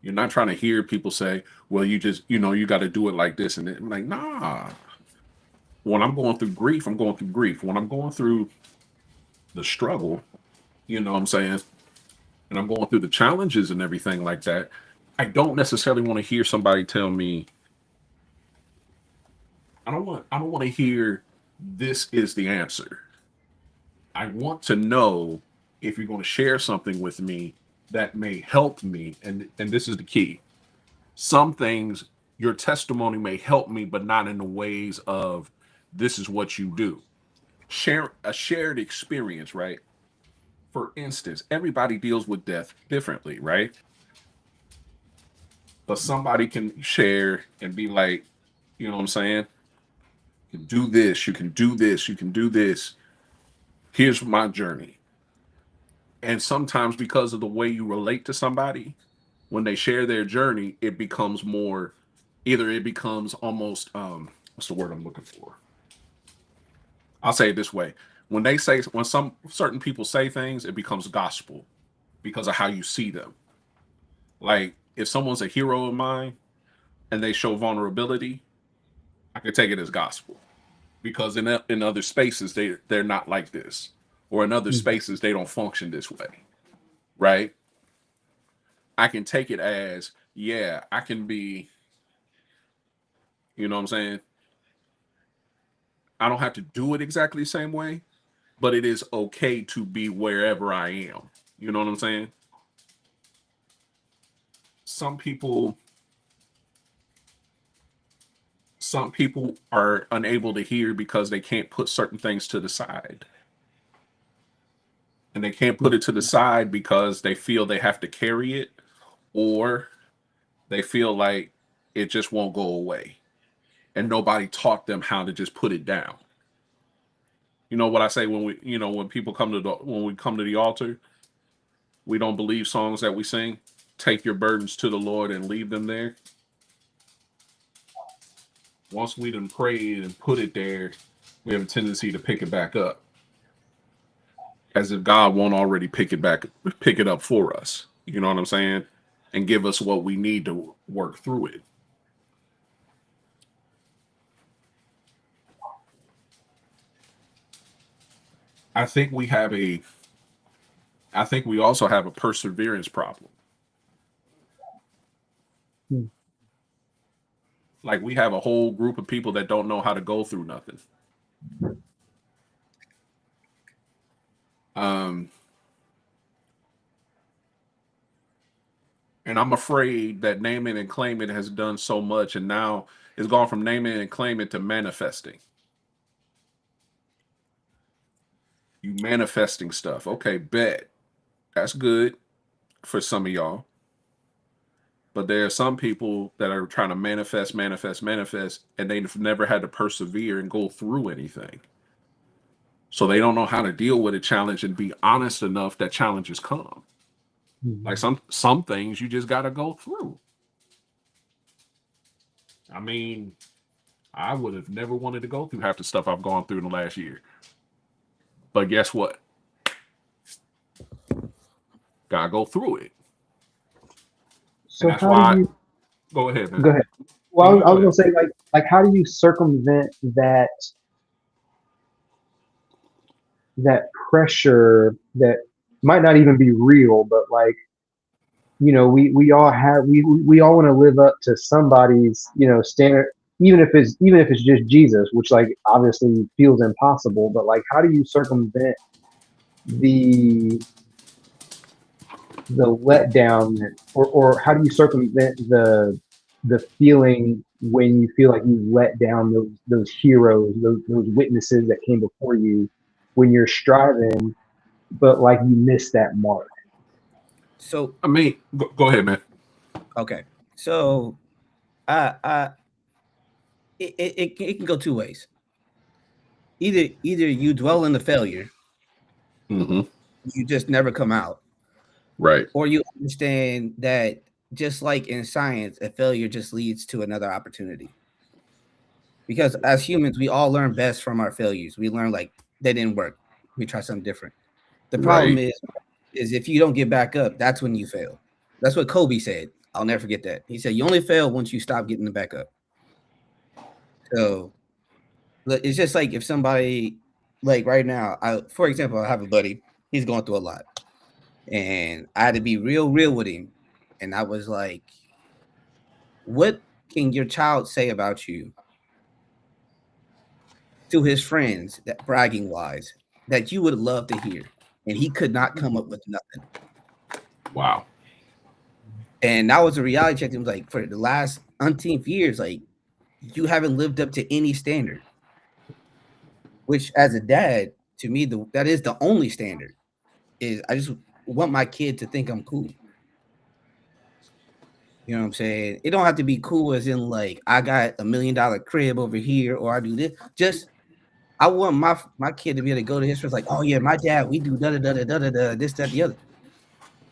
S3: You're not trying to hear people say, well, you just, you got to do it like this. And then, like, nah. When I'm going through grief, I'm going through grief. When I'm going through the struggle, you know what I'm saying? And I'm going through the challenges and everything like that, I don't necessarily want to hear somebody tell me, I don't want to hear this is the answer. I want to know if you're going to share something with me that may help me. And this is the key. Some things, your testimony may help me, but not in the ways of this is what you do. Share a shared experience, right? For instance, everybody deals with death differently, right? But somebody can share and be like, you know what I'm saying? You can do this, you can do this, you can do this. Here's my journey. And sometimes because of the way you relate to somebody, when they share their journey, it becomes more, either it becomes almost, what's the word I'm looking for? I'll say it this way. When some certain people say things, it becomes gospel because of how you see them. Like if someone's a hero of mine and they show vulnerability, I can take it as gospel because in other spaces they're not like this, or in other spaces they don't function this way, right? I can take it as, yeah, I can be, you know what I'm saying? I don't have to do it exactly the same way, but it is okay to be wherever I am. You know what I'm saying? Some people some people are unable to hear because they can't put certain things to the side. And they can't put it to the side because they feel they have to carry it, or they feel like it just won't go away. And nobody taught them how to just put it down. You know what I say when people come to when we come to the altar, we don't believe songs that we sing. Take your burdens to the Lord and leave them there. Once we done prayed and put it there, we have a tendency to pick it back up, as if God won't already pick it up for us. You know what I'm saying? And give us what we need to work through it. I think we have a I think we also have a perseverance problem.
S2: Hmm.
S3: Like, we have a whole group of people that don't know how to go through nothing. Um, and I'm afraid that naming and claiming has done so much, and now it's gone from naming and claiming to manifesting. You manifesting stuff. Okay, bet. That's good for some of y'all. But there are some people that are trying to manifest, and they've never had to persevere and go through anything. So they don't know how to deal with a challenge and be honest enough that challenges come. Like some things you just got to go through. I mean, I would have never wanted to go through half the stuff I've gone through in the last year. But guess what? Gotta go through it.
S2: So
S3: that's
S2: how
S3: why
S2: do you
S3: go ahead, man.
S2: go ahead? Well,
S3: No,
S2: I was
S3: go
S2: gonna say like how do you circumvent that pressure that might not even be real, but like we all have we all want to live up to somebody's standard, even if it's just Jesus, which like obviously feels impossible. But like, how do you circumvent the letdown, or how do you circumvent the feeling when you feel like you let down those heroes, those witnesses that came before you, when you're striving, but like you miss that mark?
S5: So
S3: I mean, go ahead, man.
S5: okay, so I it can go two ways. Either you dwell in the failure,
S3: Mm-hmm.
S5: you just never come out,
S3: Right.
S5: or you understand that just like in science, a failure just leads to another opportunity. Because as humans, we all learn best from our failures. We learn like that didn't work. We try something different. The problem
S3: Right.
S5: is if you don't get back up, that's when you fail. That's what Kobe said. I'll never forget that. He said, you only fail once you stop getting the back up. So it's just like if somebody, like right now, for example, I have a buddy, he's going through a lot. And I had to be real with him. And I was like, what can your child say about you to his friends, that bragging wise, that you would love to hear? And he could not come up with nothing.
S3: Wow.
S5: And that was a reality check. It was like, for the last umpteenth years, like, you haven't lived up to any standard. Which, as a dad, to me, that is the only standard. Is I just want my kid to think I'm cool. You know what I'm saying? It don't have to be cool as in like I got $1 million crib over here, or I do this. Just I want my kid to be able to go to his friends like, oh yeah, my dad, we do da da da da da da this, that, the other.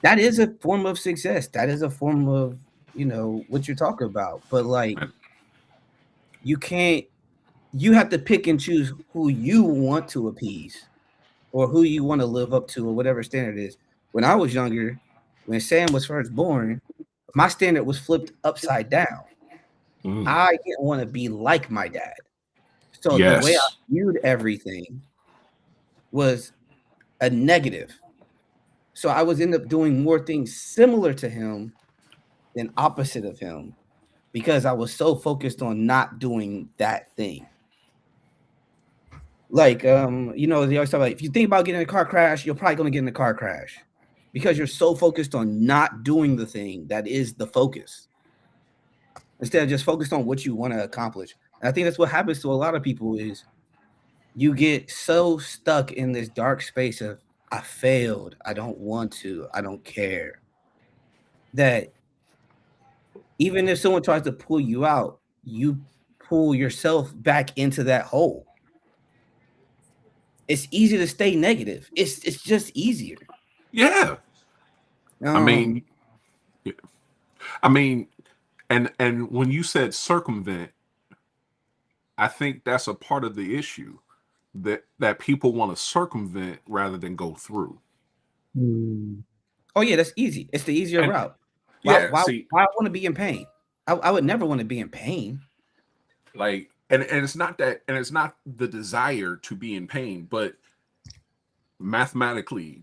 S5: That is a form of success. That is a form of what you're talking about. But like, you have to pick and choose who you want to appease or who you want to live up to or whatever standard is. When I was younger, when Sam was first born, my standard was flipped upside down. I didn't want to be like my dad. So the way I
S3: Yes.
S5: viewed everything was a negative. So I was end up doing more things similar to him than opposite of him because I was so focused on not doing that thing. Like, they always talk about if you think about getting in a car crash, you're probably going to get in a car crash because you're so focused on not doing the thing that is the focus instead of just focused on what you want to accomplish. And I think that's what happens to a lot of people is you get so stuck in this dark space of I failed, I don't want to, I don't care. That even if someone tries to pull you out, you pull yourself back into that hole. It's easy to stay negative. It's just easier.
S3: Yeah. I
S5: Um,
S3: mean, I mean, and when you said circumvent, I think that's a part of the issue that people want to circumvent rather than go through.
S2: Mm.
S5: oh yeah, that's easy. It's the easier
S3: And
S5: route. Why
S3: yeah,
S5: why
S3: see,
S5: why I want to be in pain? I would never want to be in pain.
S3: like, and it's not that, and it's not the desire to be in pain, but mathematically,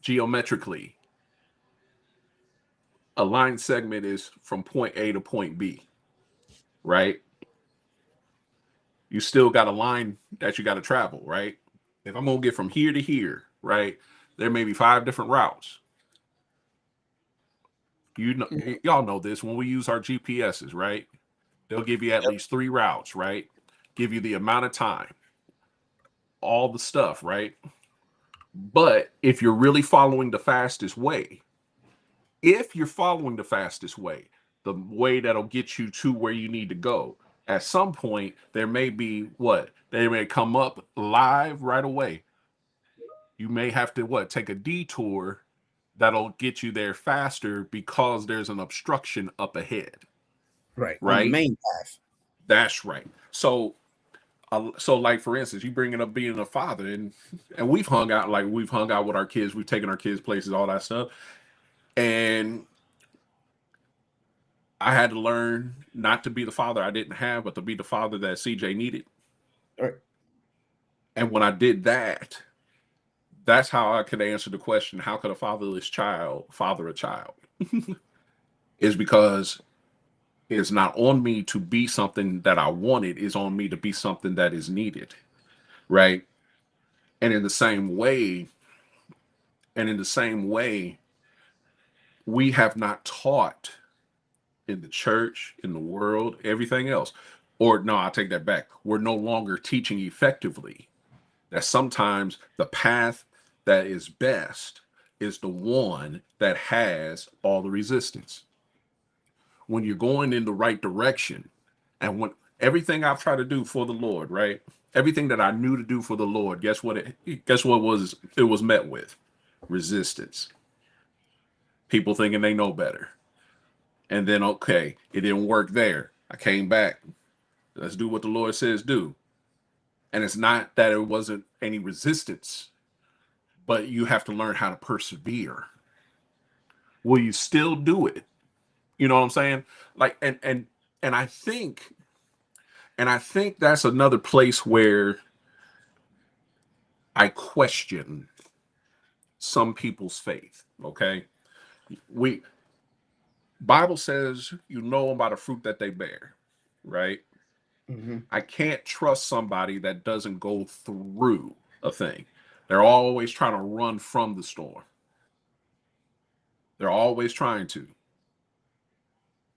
S3: geometrically, a line segment is from point A to point B, right? You still got a line that you got to travel, right? If I'm gonna get from here to here, right, there may be 5 different routes. You know, y'all know this when we use our GPSs, right? They'll give you at least 3 routes, right? Give you the amount of time, all the stuff, right? But if you're really following the fastest way, if you're following the fastest way, the way that'll get you to where you need to go, at some point there may be what? They may come up live right away. You may have to take a detour that'll get you there faster because there's an obstruction up ahead,
S5: Right. On the
S3: right?
S5: main path.
S3: That's right. So like for instance, you bringing up being a father, and we've hung out with our kids, we've taken our kids places, all that stuff, and I had to learn not to be the father I didn't have, but to be the father that CJ needed.
S5: Right.
S3: And when I did that, that's how I could answer the question: how could a fatherless child father a child? Is because it's not on me to be something that I wanted; it's on me to be something that is needed, right? And in the same way, we have not taught in the church, in the world, everything else. Or no, I take that back. We're no longer teaching effectively that sometimes the path that is best is the one that has all the resistance. When you're going in the right direction, and when everything I've tried to do for the Lord, right? Everything that I knew to do for the Lord, guess what was met with? Resistance. People thinking they know better. And then okay, it didn't work there. I came back. Let's do what the Lord says do. And it's not that it wasn't any resistance, but you have to learn how to persevere. Will you still do it? You know what I'm saying? Like and I think that's another place where I question some people's faith. Okay. We Bible says you know them by the fruit that they bear, right?
S5: Mm-hmm.
S3: I can't trust somebody that doesn't go through a thing. They're always trying to run from the storm. They're always trying to.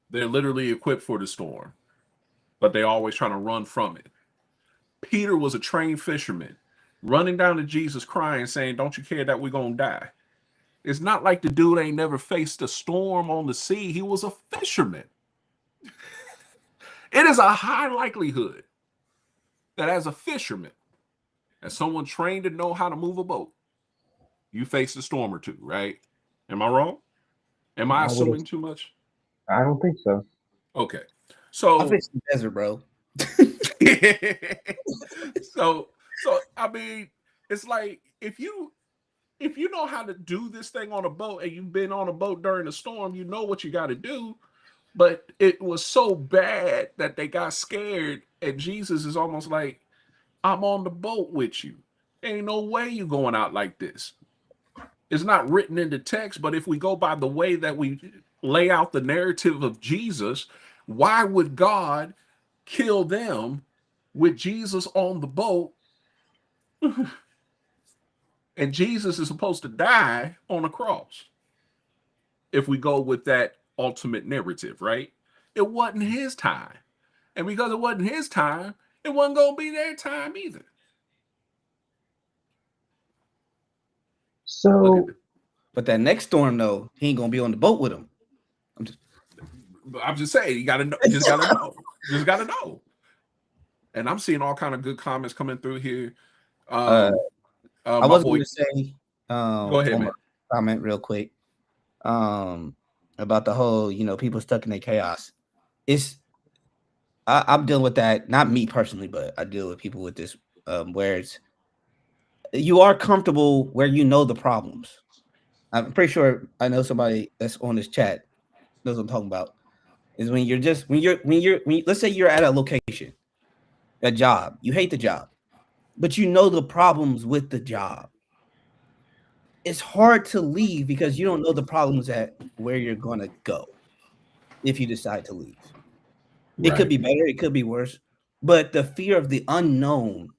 S3: They're literally equipped for the storm, but they always trying to run from it. Peter was a trained fisherman, running down to Jesus crying, saying, "Don't you care that we're going to die?" It's not like the dude ain't never faced a storm on the sea. He was a fisherman. It is a high likelihood that as a fisherman, as someone trained to know how to move a boat, you face a storm or two, right? Am I wrong? Am I
S2: I would have.
S3: assuming too much?
S2: I don't think so.
S3: Okay.
S5: I
S3: So
S5: fish the desert, bro.
S3: so I mean, it's like if you know how to do this thing on a boat and you've been on a boat during a storm, you know what you got to do. But it was so bad that they got scared, and Jesus is almost like, I'm on the boat with you. Ain't no way you going out like this. It's not written in the text, but if we go by the way that we lay out the narrative of Jesus, why would God kill them with Jesus on the boat? And Jesus is supposed to die on a cross. If we go with that ultimate narrative, right? It wasn't his time. And because it wasn't his time, it wasn't going to be their time either. Look at
S2: So,
S3: it.
S5: But that next storm, though, he ain't gonna be on the boat with him.
S3: I'm just saying, you gotta know, you just gotta know. You just gotta know. And I'm seeing all kind of good comments coming through here.
S5: I
S3: My
S5: was
S3: boy,
S5: going to say,
S3: go ahead,
S5: one
S3: man.
S5: more comment real quick, about the whole, people stuck in their chaos. I'm dealing with that, not me personally, but I deal with people with this, where you are comfortable where you know the problems. I'm pretty sure I know somebody that's on this chat knows what I'm talking about. Is when let's say you're at a location, a job, you hate the job, but you know the problems with the job. It's hard to leave because you don't know the problems at where you're gonna go if you decide to leave. It could
S3: Right.
S5: be better, it could be worse, but the fear of the unknown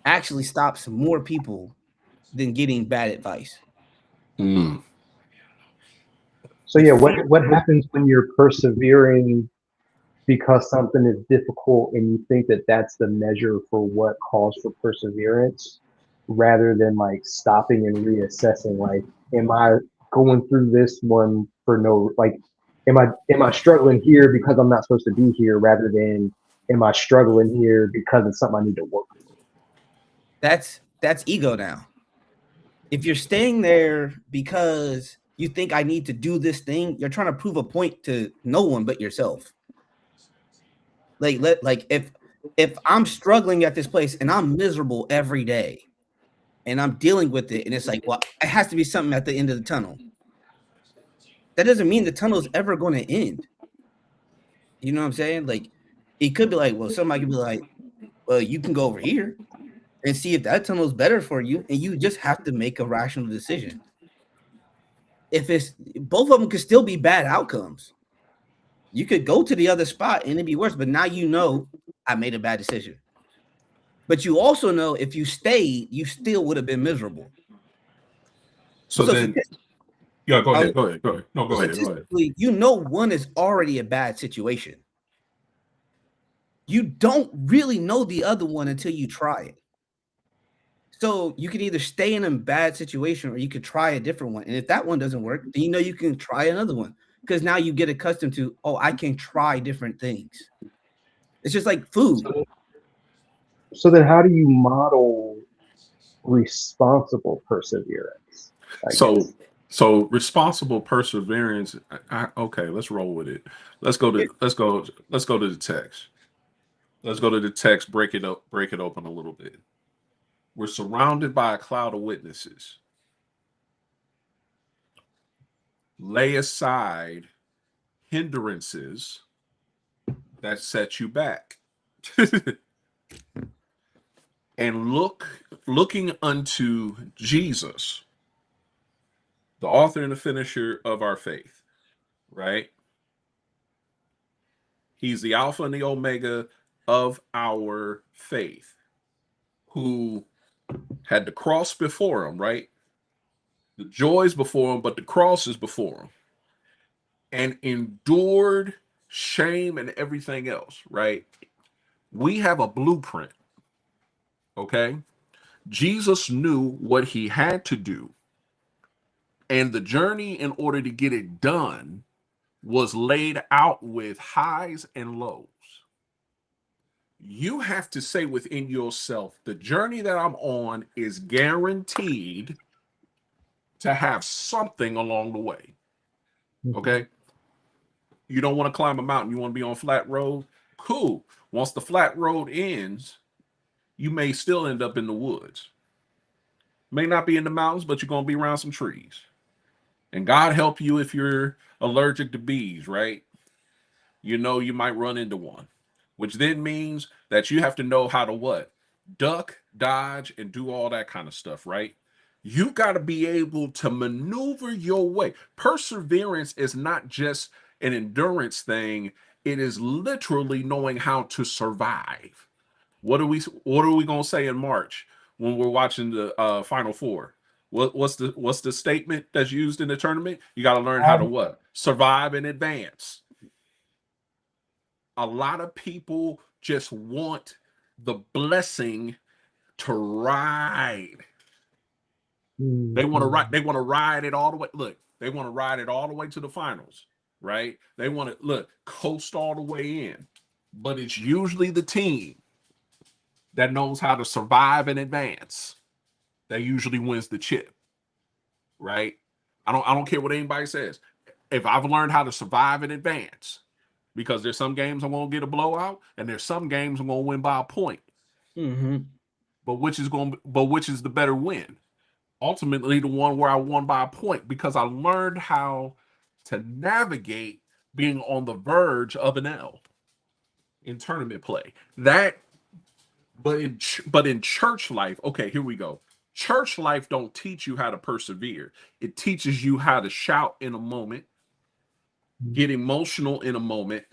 S5: actually stops more people than getting bad advice.
S3: Mm.
S2: so
S5: The
S2: yeah,
S5: fear,
S2: what happens when you're persevering because something is difficult and you think that that's the measure for what calls for perseverance rather than like stopping and reassessing like am I going through this one for no like am I struggling here because I'm not supposed to be here rather than am I struggling here because it's something I need to work on.
S5: that's ego now. If you're staying there because you think I need to do this thing, you're trying to prove a point to no one but yourself. Like if I'm struggling at this place and I'm miserable every day and I'm dealing with it, and it's like, well, it has to be something at the end of the tunnel. That doesn't mean the tunnel is ever going to end. You know what I'm saying? Like, it could be like, well, somebody could be like, well, you can go over here and see if that tunnel is better for you, and you just have to make a rational decision. If it's both of them could still be bad outcomes. You could go to the other spot and it'd be worse, but now you know I made a bad decision. But you also know if you stayed, you still would have been miserable.
S3: So
S5: So
S3: then, yeah, go
S5: uh,
S3: ahead. Go ahead. Go ahead. No, go ahead. Go ahead.
S5: statistically, one is already a bad situation. You don't really know the other one until you try it. So you can either stay in a bad situation or you could try a different one. And if that one doesn't work, then you can try another one because now you get accustomed to, oh, I can try different things. It's just like food.
S2: So then how do you model responsible perseverance, I
S3: So,
S2: guess?
S3: so responsible perseverance. Okay, let's roll with it. Let's go to the text. Let's go to the text. Break it up. Break it open a little bit. We're surrounded by a cloud of witnesses. Lay aside hindrances that set you back. And looking unto Jesus, the author and the finisher of our faith, right? He's the Alpha and the Omega of our faith, who had the cross before him, right? The joys before him, but the cross is before him, and endured shame and everything else, right? We have a blueprint, okay? Jesus knew what he had to do, and the journey in order to get it done was laid out with highs and lows. You have to say within yourself, the journey that I'm on is guaranteed to have something along the way. Okay. You don't want to climb a mountain, you want to be on flat road. Cool. Once the flat road ends, you may still end up in the woods. May not be in the mountains, but you're going to be around some trees. And God help you if you're allergic to bees, right? You know you might run into one, which then means that you have to know how to what? Duck, dodge, and do all that kind of stuff, right? You got to be able to maneuver your way. Perseverance is not just an endurance thing, it is literally knowing how to survive. What are we going to say in March when we're watching the Final Four? What's the statement that's used in the tournament? You got to learn how to what? Survive and advance. A lot of people just want the blessing to ride. They want to ride. They want to ride it all the way. Look, they want to ride it all the way to the finals, right? They want to coast all the way in. But it's usually the team that knows how to survive and advance that usually wins the chip, right? I don't care what anybody says. If I've learned how to survive and advance, because there's some games I'm gonna get a blowout, and there's some games I'm gonna win by a point.
S5: Mm-hmm.
S3: But which is the better win? Ultimately, the one where I won by a point, because I learned how to navigate being on the verge of an L in tournament play. But in church life, okay, here we go. Church life don't teach you how to persevere. It teaches you how to shout in a moment, get emotional in a moment,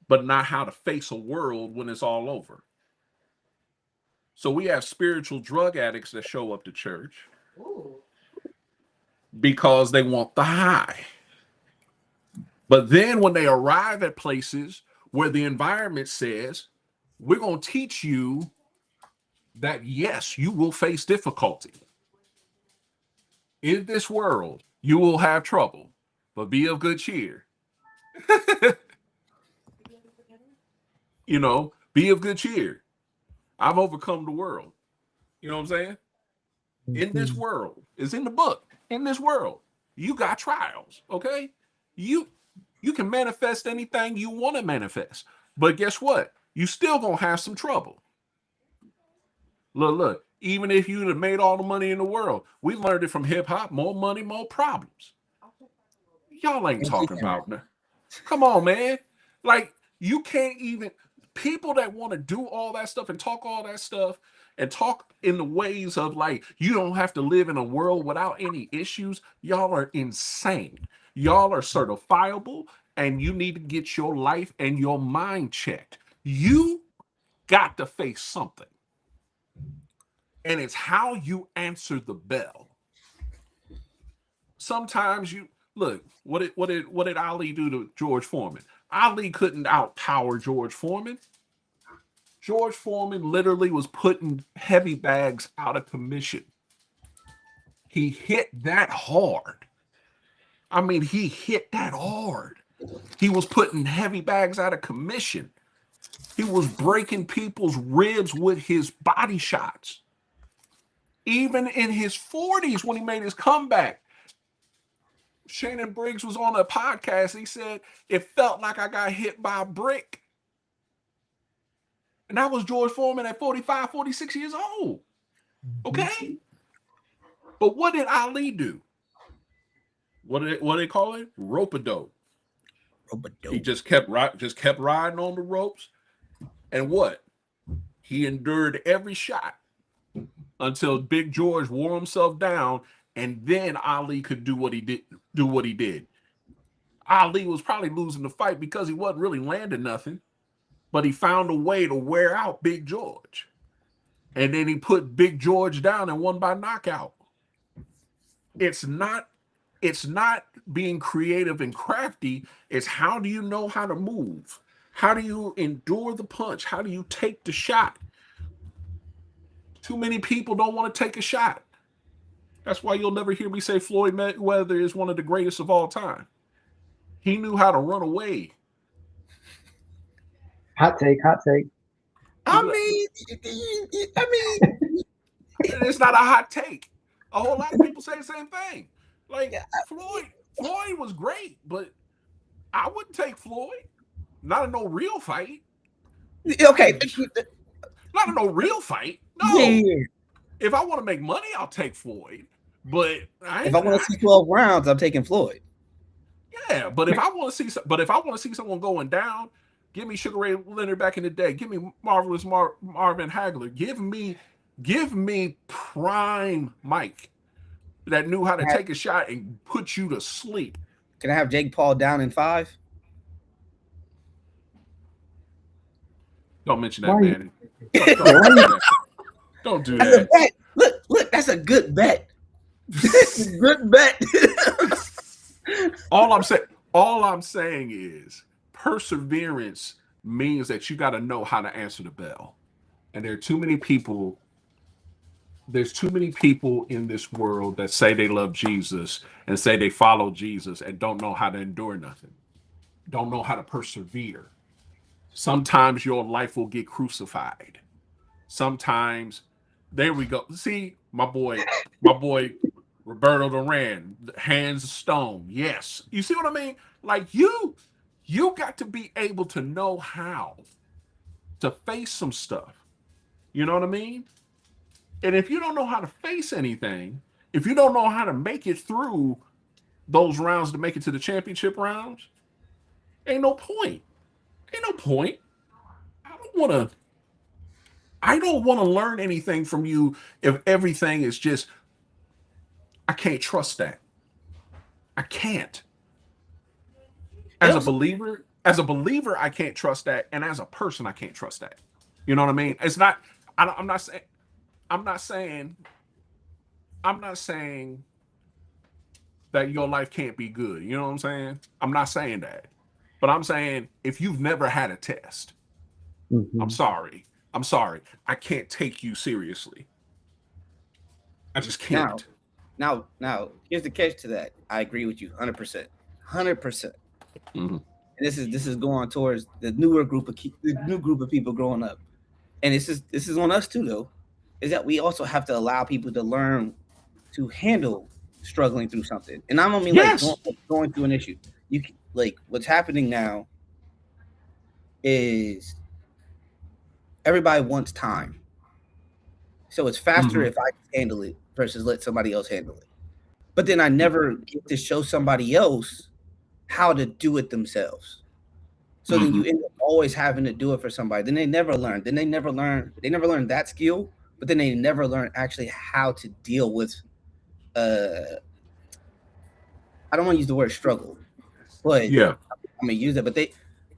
S3: but not how to face a world when it's all over. So we have spiritual drug addicts that show up to church because they want the high. But then when they arrive at places where the environment says, we're going to teach you that, yes, you will face difficulty. In this world, you will have trouble, but be of good cheer. Be of good cheer. I've overcome the world. You know what I'm saying? In this world, it's in the book. In this world, you got trials, okay? You can manifest anything you want to manifest. But guess what? You still gonna have some trouble. Look, even if you'd have made all the money in the world, we learned it from hip hop, more money, more problems. Y'all ain't talking about that. Come on, man. Like, you can't even, people that want to do all that stuff and talk all that stuff and talk in the ways of like, you don't have to live in a world without any issues. Y'all are insane. Y'all are certifiable, and you need to get your life and your mind checked. You got to face something. And it's how you answer the bell. Sometimes look, what did Ali do to George Foreman? Ali couldn't outpower George Foreman. George Foreman literally was putting heavy bags out of commission. He hit that hard. I mean, he hit that hard. He was putting heavy bags out of commission. He was breaking people's ribs with his body shots. Even in his 40s, when he made his comeback, Shannon Briggs was on a podcast. He said, it felt like I got hit by a brick. And that was George Foreman at 45, 46 years old. Okay? But what did Ali do? What do they call it? Rope-a-dope. He just kept riding on the ropes. And what? He endured every shot until Big George wore himself down, and then Ali could do what he did. Ali was probably losing the fight because he wasn't really landing nothing, but he found a way to wear out Big George. And then he put Big George down and won by knockout. It's not being creative and crafty. It's how do you know how to move? How do you endure the punch? How do you take the shot? Too many people don't want to take a shot. That's why you'll never hear me say Floyd Mayweather is one of the greatest of all time. He knew how to run away.
S2: Hot take.
S5: I mean,
S3: it's not a hot take. A whole lot of people say the same thing. Like, Floyd was great, but I wouldn't take Floyd. Not in no real fight.
S5: okay.
S3: Not in no real fight. No.
S5: Yeah.
S3: If I want to make money, I'll take Floyd. But I
S5: If I want to see 12 rounds, I'm taking Floyd.
S3: yeah, but if I want to see someone going down, give me Sugar Ray Leonard back in the day. Give me Marvelous Marvin Hagler. Give me prime Mike that knew how to take a shot and put you to sleep.
S5: Can I have Jake Paul down in 5?
S3: Don't mention that,
S2: Why?
S3: man. Don't do
S5: That's a
S3: that.
S5: bet. Look, that's a good bet. Good bet.
S3: All I'm saying is perseverance means that you got to know how to answer the bell. And there's too many people in this world that say they love Jesus and say they follow Jesus and don't know how to endure nothing. Don't know how to persevere. Sometimes your life will get crucified. Sometimes there we go. See, my boy Roberto Duran, hands of stone. Yes. You see what I mean? Like you got to be able to know how to face some stuff. You know what I mean? And if you don't know how to face anything, if you don't know how to make it through those rounds to make it to the championship rounds, ain't no point. Ain't no point. I don't want to learn anything from you if everything is just I can't trust that. I can't. As a believer, I can't trust that, and as a person, I can't trust that. You know what I mean? It's not. I'm not saying. I'm not saying. I'm not saying that your life can't be good. You know what I'm saying? I'm not saying that, but I'm saying if you've never had a test, I'm sorry. I'm sorry. I can't take you seriously. I just can't.
S5: Now, here's the catch to that. I agree with you 100%. 100%.
S3: Mhm.
S5: And this is going towards the new group of people growing up. And this is on us too, though, is that we also have to allow people to learn to handle struggling through something. And I don't mean
S3: Yes.
S5: like going through an issue. You like what's happening now is everybody wants time. So it's faster if I handle it versus let somebody else handle it. But then I never get to show somebody else how to do it themselves. So then you end up always having to do it for somebody. Then they never learn. They never learn that skill, but then they never learn actually how to deal with I don't want to use the word struggle, but
S3: Yeah.
S5: I'm gonna use it. But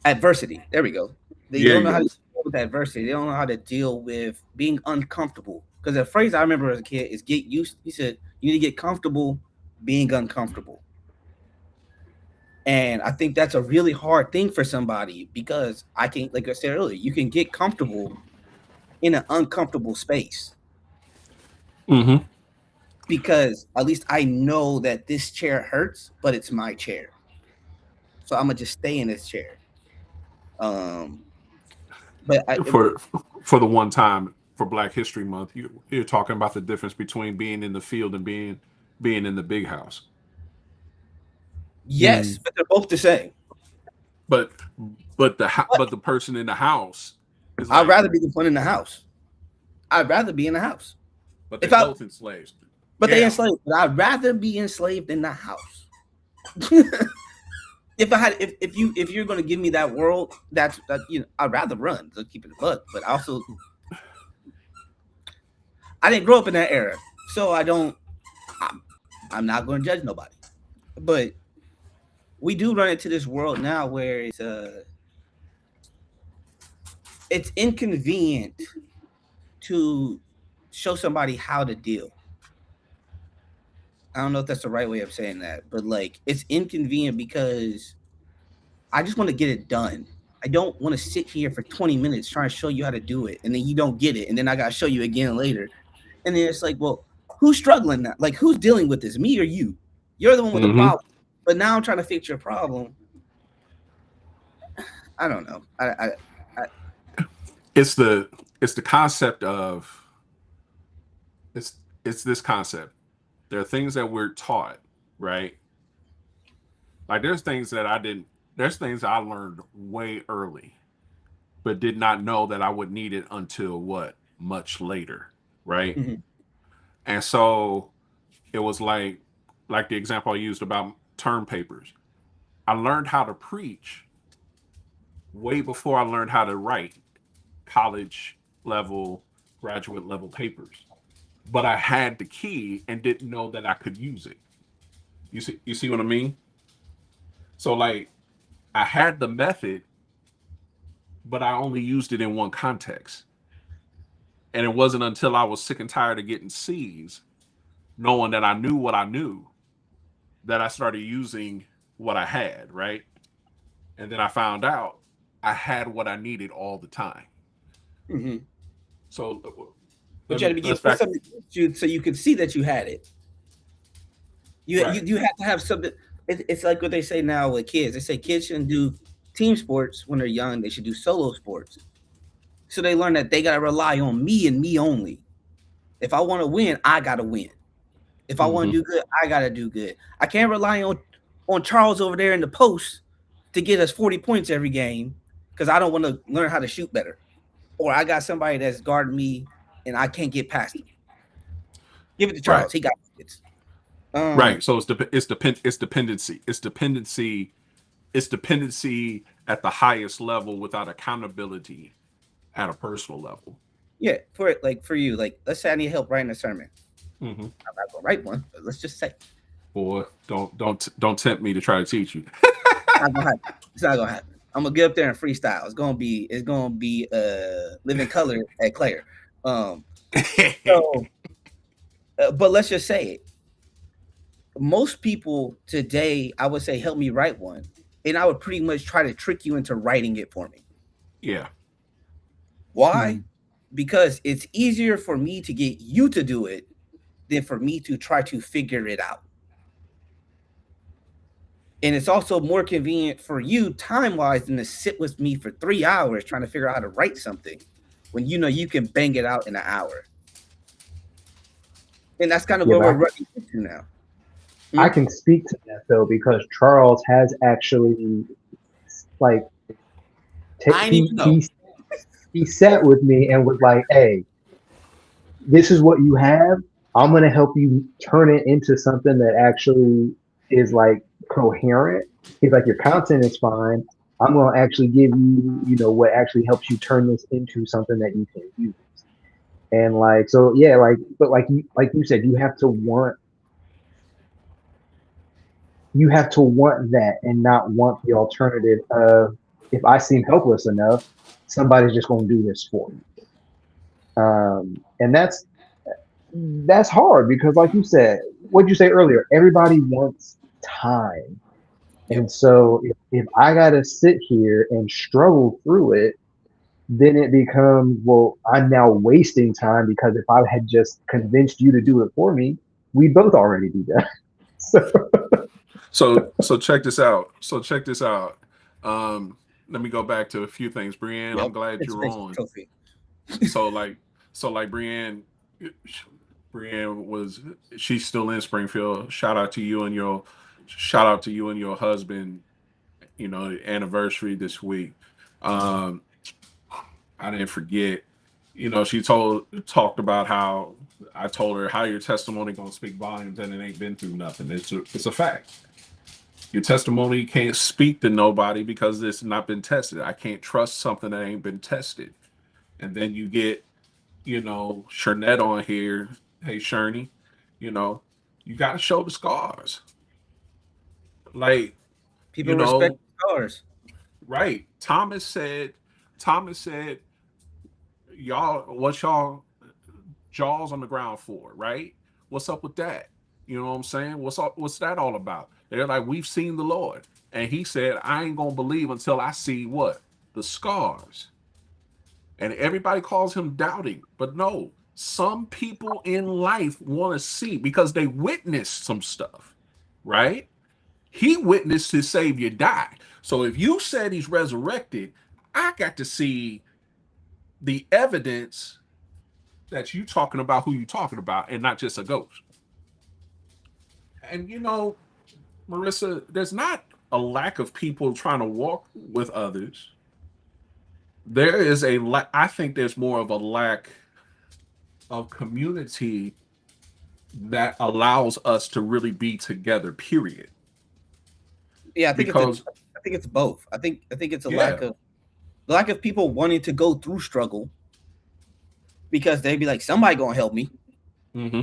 S5: adversity. There we go. They don't know how to deal with adversity. They don't know how to deal with being uncomfortable. Because the phrase I remember as a kid is get used. He said you need to get comfortable being uncomfortable. And I think that's a really hard thing for somebody because I can, like I said earlier, you can get comfortable in an uncomfortable space. Because at least I know that this chair hurts, but it's my chair. So I'm gonna just stay in this chair. But
S3: For the one time for Black History Month, you're talking about the difference between being in the field and being in the big house.
S5: yes, but they're both the same.
S3: But the person in the house is like,
S5: I'd rather be the one in the house. I'd rather be in the house.
S3: but they're both enslaved.
S5: But they enslaved. But I'd rather be enslaved in the house. If you're gonna give me that world, that I'd rather run. So keep it a buck. But also, I didn't grow up in that era, so I'm not going to judge nobody. But we do run into this world now where it's inconvenient to show somebody how to deal. I don't know if that's the right way of saying that, but like it's inconvenient because I just want to get it done. I don't want to sit here for 20 minutes trying to show you how to do it, and then you don't get it, and then I got to show you again later. And then it's like, well, who's struggling now? Like, who's dealing with this, me or you? You're the one with the problem. But now I'm trying to fix your problem. I don't know.
S3: It's the concept of it's this concept. There are things that we're taught, right? Like there's things that I learned way early, but did not know that I would need it until much later, right? And so it was like the example I used about term papers. I learned how to preach way before I learned how to write college level, graduate level papers. But I had the key and didn't know that I could use it. You see what I mean? So like I had the method, but I only used it in one context. And it wasn't until I was sick and tired of getting C's, knowing that I knew what I knew, that I started using what I had, right? And then I found out I had what I needed all the time.
S5: Mm-hmm.
S3: So
S5: But you had to
S3: let's
S5: put
S3: back.
S5: something you so you could see that you had it.
S3: Right.
S5: You have to have something. It's like what they say now with kids. They say kids shouldn't do team sports when they're young. They should do solo sports. So they learn that they gotta rely on me and me only. If I want to win, I gotta win. If I want
S3: Mm-hmm.
S5: to do good, I gotta do good. I can't rely on Charles over there in the post to get us 40 points every game because I don't want to learn how to shoot better. Or I got somebody that's guarding me and I can't get past him. Give it to
S3: Right.
S5: Charles. He got it.
S3: Right. So it's dependency. It's dependency at the highest level without accountability at a personal level.
S5: Yeah, for you, like let's say I need help writing a sermon.
S3: Mm-hmm.
S5: I'm not gonna write one, but let's just say
S3: Boy, don't tempt me to try to teach you.
S5: it's not gonna happen. It's not gonna happen. I'm gonna get up there and freestyle. It's gonna be living color at Claire. Um, so but let's just say it. Most people today, I would say, help me write one, and I would pretty much try to trick you into writing it for me.
S3: Yeah.
S5: Why? Because it's easier for me to get you to do it than for me to try to figure it out. And it's also more convenient for you time wise than to sit with me for 3 hours trying to figure out how to write something when you know you can bang it out in an hour. And that's kind of
S2: Yeah,
S5: where
S2: but
S5: we're running into now.
S2: I can speak to that though because Charles has actually like
S5: I ain't even know.
S2: he sat with me and was like, "Hey, this is what you have. I'm gonna help you turn it into something that actually is like coherent." He's like, "Your content is fine. I'm gonna actually give you, what actually helps you turn this into something that you can use." And like, so yeah, but like you said, you have to want that and not want the alternative of, if I seem helpless enough, somebody's just going to do this for me. And that's hard because, like you said, what you say earlier, everybody wants time.
S5: Yep.
S2: And so if I got to sit here and struggle through it, then it becomes, well, I'm now wasting time because if I had just convinced you to do it for me, we both already do that.
S3: So check this out. Um, Let me go back to a few things. Brienne, I'm
S5: Yep.
S3: glad
S5: It's
S3: you're
S5: a
S3: on.
S5: trophy.
S3: So like Brienne was she's still in Springfield. Shout out to you and your husband, anniversary this week. Um, I didn't forget. She talked about how I told her how your testimony gonna speak volumes and it ain't been through nothing. It's a fact. Your testimony can't speak to nobody because it's not been tested. I can't trust something that ain't been tested. And then you get, Shernette on here. Hey, Sherney, you know, you got to show the scars. Like, you
S5: People respect
S3: know,
S5: stars.
S3: right. Thomas said, what's y'all jaws on the ground for, right? What's up with that? You know what I'm saying? What's that all about? They're like, we've seen the Lord. And he said, I ain't gonna believe until I see what? The scars. And everybody calls him doubting. But no, some people in life want to see because they witnessed some stuff, right? He witnessed his Savior die. So if you said he's resurrected, I got to see the evidence that you talking about who you talking about and not just a ghost. And Marissa, there's not a lack of people trying to walk with others. There is I think there's more of a lack of community that allows us to really be together, period.
S5: Yeah,
S3: Because
S5: I think it's both. I think it's a
S3: yeah,
S5: lack of people wanting to go through struggle because they'd be like, somebody gonna help me.
S3: hmm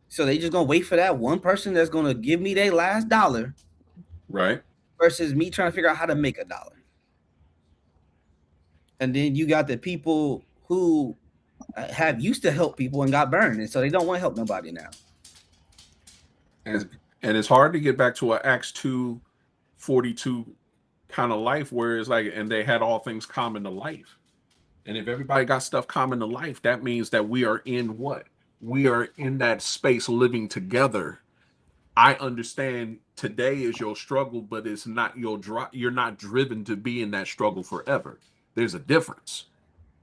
S5: So they just gonna wait for that one person that's gonna give me their last dollar
S3: right.
S5: versus me trying to figure out how to make a dollar. And then you got the people who have used to help people and got burned, and so they don't want to help nobody now.
S3: And and it's hard to get back to an Acts 2:42 kind of life where it's like, and they had all things common to life. And if everybody got stuff common to life, that means that we are in what? We are in that space living together. I understand today is your struggle, but it's not your you're not driven to be in that struggle forever. There's a difference.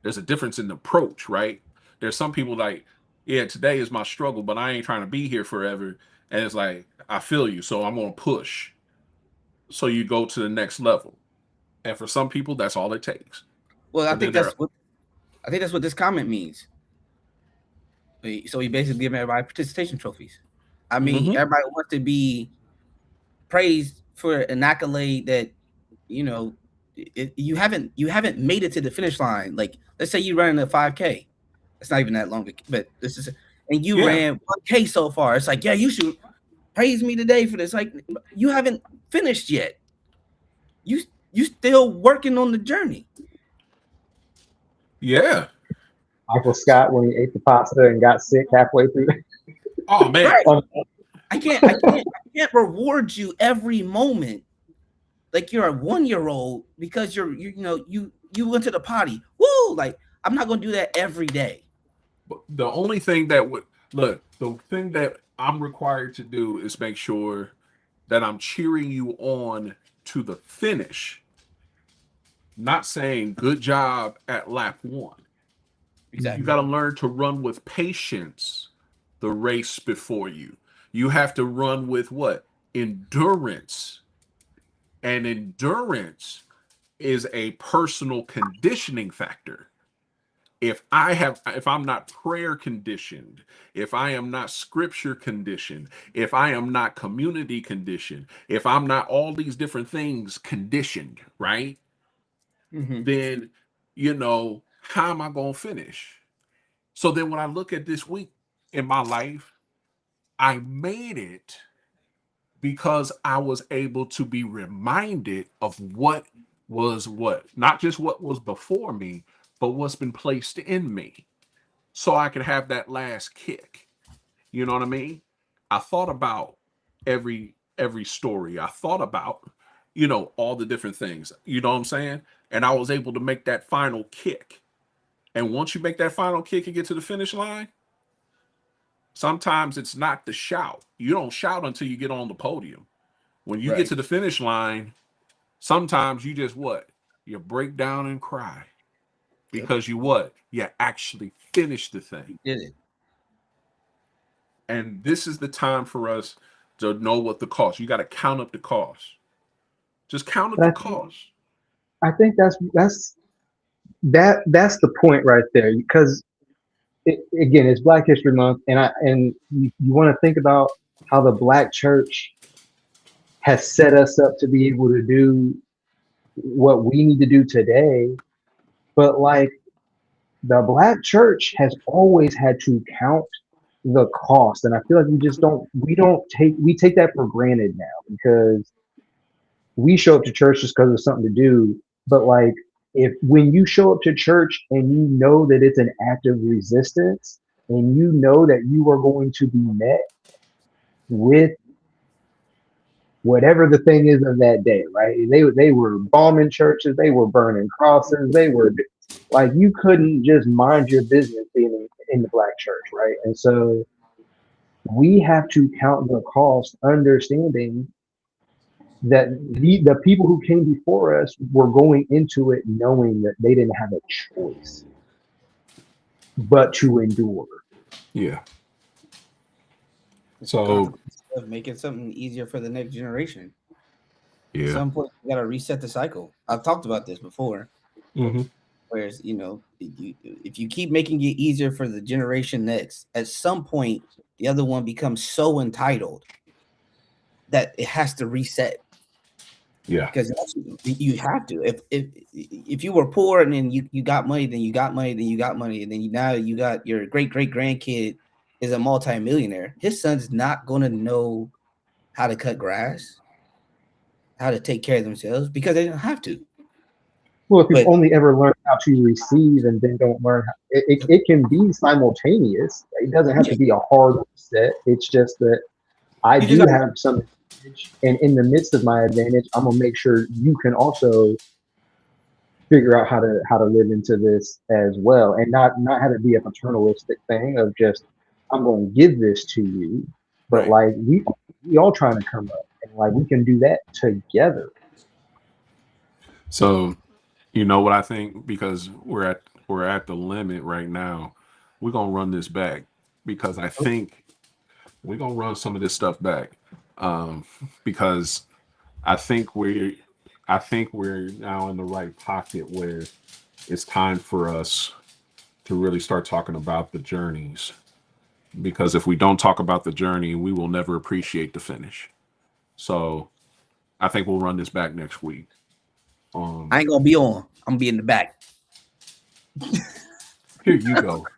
S3: There's a difference in the approach, right? There's some people like, yeah, today is my struggle, but I ain't trying to be here forever. And it's like, I feel you, so I'm gonna push. So you go to the next level. And for some people, that's all it takes.
S5: Well,
S3: But then there,
S5: I think that's what this comment means. So he basically giving everybody participation trophies. I mean,
S3: Mhm.
S5: everybody wants to be praised for an accolade that you know you haven't made it to the finish line. Like, let's say you running a 5K. It's not even that long, but this is and you
S3: Yeah,
S5: ran 1K so far. It's like, yeah, you should praise me today for this. Like, you haven't finished yet. You you still working on the journey.
S3: yeah.
S2: Michael Scott when he ate the pasta and got sick halfway through.
S3: Oh man,
S5: Right.
S2: On-
S5: I can't reward you every moment like you're a 1-year old because you went to the potty. Woo! Like, I'm not gonna do that every day.
S3: but the only thing that would look, the thing that I'm required to do is make sure that I'm cheering you on to the finish, not saying good job at lap one. You
S5: Exactly.
S3: got to learn to run with patience the race before you. You have to run with what? Endurance. And endurance is a personal conditioning factor. If I'm not prayer conditioned, if I am not scripture conditioned, if I am not community conditioned, if I'm not all these different things conditioned, right?
S5: Mm-hmm.
S3: Then how am I going to finish? So then when I look at this week in my life, I made it because I was able to be reminded of what was what, not just what was before me, but what's been placed in me, so I could have that last kick. You know what I mean? I thought about every story. I thought about, all the different things. You know what I'm saying? And I was able to make that final kick. And once you make that final kick and get to the finish line, sometimes it's not the shout. You don't shout until you get on the podium. When you get
S5: Right.
S3: to the finish line, sometimes you just what? You break down and cry
S5: Yep.
S3: because you what? You actually finished the thing.
S5: You did it.
S3: And this is the time for us to know what the cost. You got to count up the cost. Just count up
S2: but
S3: the cost.
S2: I think that's the point right there because again, it's Black History Month, and you want to think about how the Black church has set us up to be able to do what we need to do today. But like the Black church has always had to count the cost, and I feel like we take that for granted now because we show up to church just because there's something to do. But like, if when you show up to church and you know that it's an act of resistance and you know that you are going to be met with whatever the thing is of that day, right? They were bombing churches, they were burning crosses, they were like, you couldn't just mind your business being in the Black church, right? And so we have to count the cost, understanding that the people who came before us were going into it knowing that they didn't have a choice but to endure.
S3: Yeah.
S5: It's the
S3: So
S5: consequence of making something easier for the next generation. At
S3: yeah.
S5: some point, you got to reset the cycle. I've talked about this before.
S3: hmm
S5: Whereas, if you keep making it easier for the generation next, at some point the other one becomes so entitled that it has to reset.
S3: Yeah.
S5: Because you have to. If you were poor and then you got money, then you got money, then you got money, and then now you got your great grandkid is a multimillionaire. His son's not gonna know how to cut grass, how to take care of themselves because they don't have to.
S2: Well, if you've
S5: But
S2: only ever learned how to receive and then don't learn how, it can be simultaneous. It doesn't have to be a hard reset. It's just that I
S5: you just
S2: do
S5: got
S2: have some advantage, and in the midst of my advantage, I'm gonna make sure you can also figure out how to live into this as well, and not have it be a paternalistic thing of just I'm going to give this to you, but
S5: right.
S2: like we all trying to come up, and like we can do that together.
S3: So, you know what I think, because we're at the limit right now. We're gonna run this back because I think we're gonna run some of this stuff back. Because I think we're now in the right pocket where it's time for us to really start talking about the journeys. Because if we don't talk about the journey, we will never appreciate the finish. So I think we'll run this back next week.
S5: I ain't gonna be on. I'm gonna be in the back.
S3: Here you go.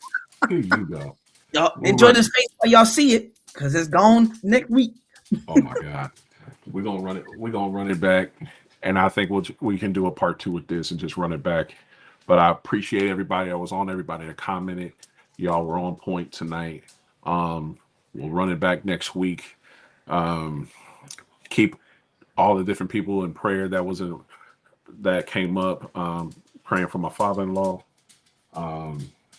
S3: Here you go.
S5: Y'all
S3: We'll
S5: enjoy
S3: run.
S5: this face while y'all see it, because it's gone next week.
S3: Oh my God. We're gonna run it. We're gonna run it back, and I think we can do a part 2 with this and just run it back. But I appreciate everybody. I was on everybody that commented. Y'all were on point tonight. We'll run it back next week. Keep all the different people in prayer that came up. Praying for my father-in-law.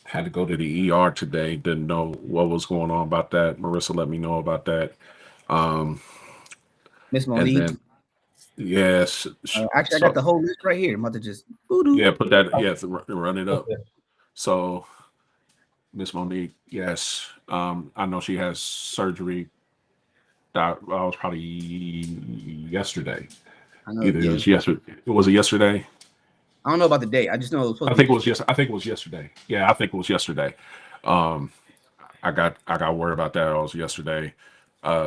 S3: Had to go to the ER today. Didn't know what was going on about that. Marissa let me know about that.
S5: Miss
S3: And
S5: Monique.
S3: then yes,
S5: Actually, I got the whole list right here. I'm about to just
S3: yeah, put that. Yes, run it up.
S2: Okay.
S3: So Miss Monique, yes, I know she has surgery. That was probably yesterday.
S5: I know.
S3: Either it
S5: Yeah,
S3: was yesterday. Was it yesterday?
S5: I don't know about the day. I just know it was supposed
S3: I
S5: to be
S3: think it was yes. I think it was yesterday. Yeah, I think it was yesterday. Um, I got word about that. It was yesterday.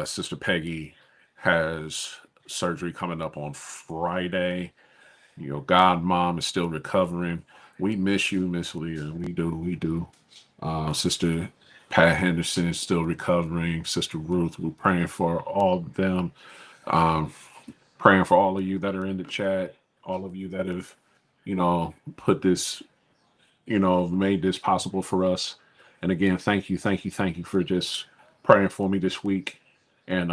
S3: Sister Peggy has surgery coming up on Friday. You know, God, mom is still recovering. We miss you, Miss Leah. We do. We do. Sister Pat Henderson is still recovering. Sister Ruth, we're praying for all of them. Um, Praying for all of you that are in the chat, all of you that have, put this, made this possible for us. And again, thank you, thank you, thank you for just praying for me this week and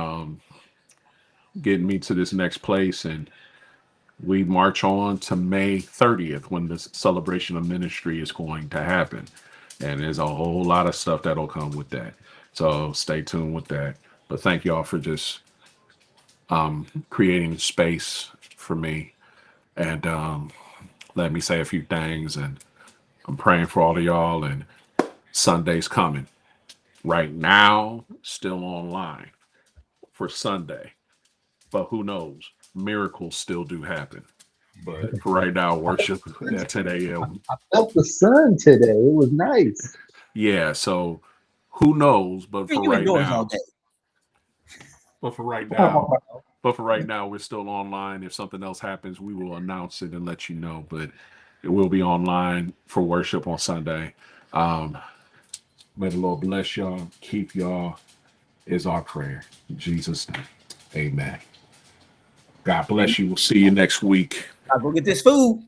S3: getting me to this next place. And we march on to May 30th when this celebration of ministry is going to happen. And there's a whole lot of stuff that'll come with that. So stay tuned with that. But thank y'all for just creating space for me and let me say a few things. And I'm praying for all of y'all. And Sunday's coming. Right now, still online for Sunday. But who knows? Miracles still do happen. But for right now, worship at 10 a.m.
S2: I felt the sun today. It was nice.
S3: Yeah, so who knows?
S5: you indoors all day.
S3: But for right
S2: Oh,
S3: now, but for right now, we're still online. If something else happens, we will announce it and let you know. But it will be online for worship on Sunday. Um, may the Lord bless y'all, keep y'all is our prayer. In Jesus' name, amen. God bless you. We'll see you next week.
S5: I'll go get this food.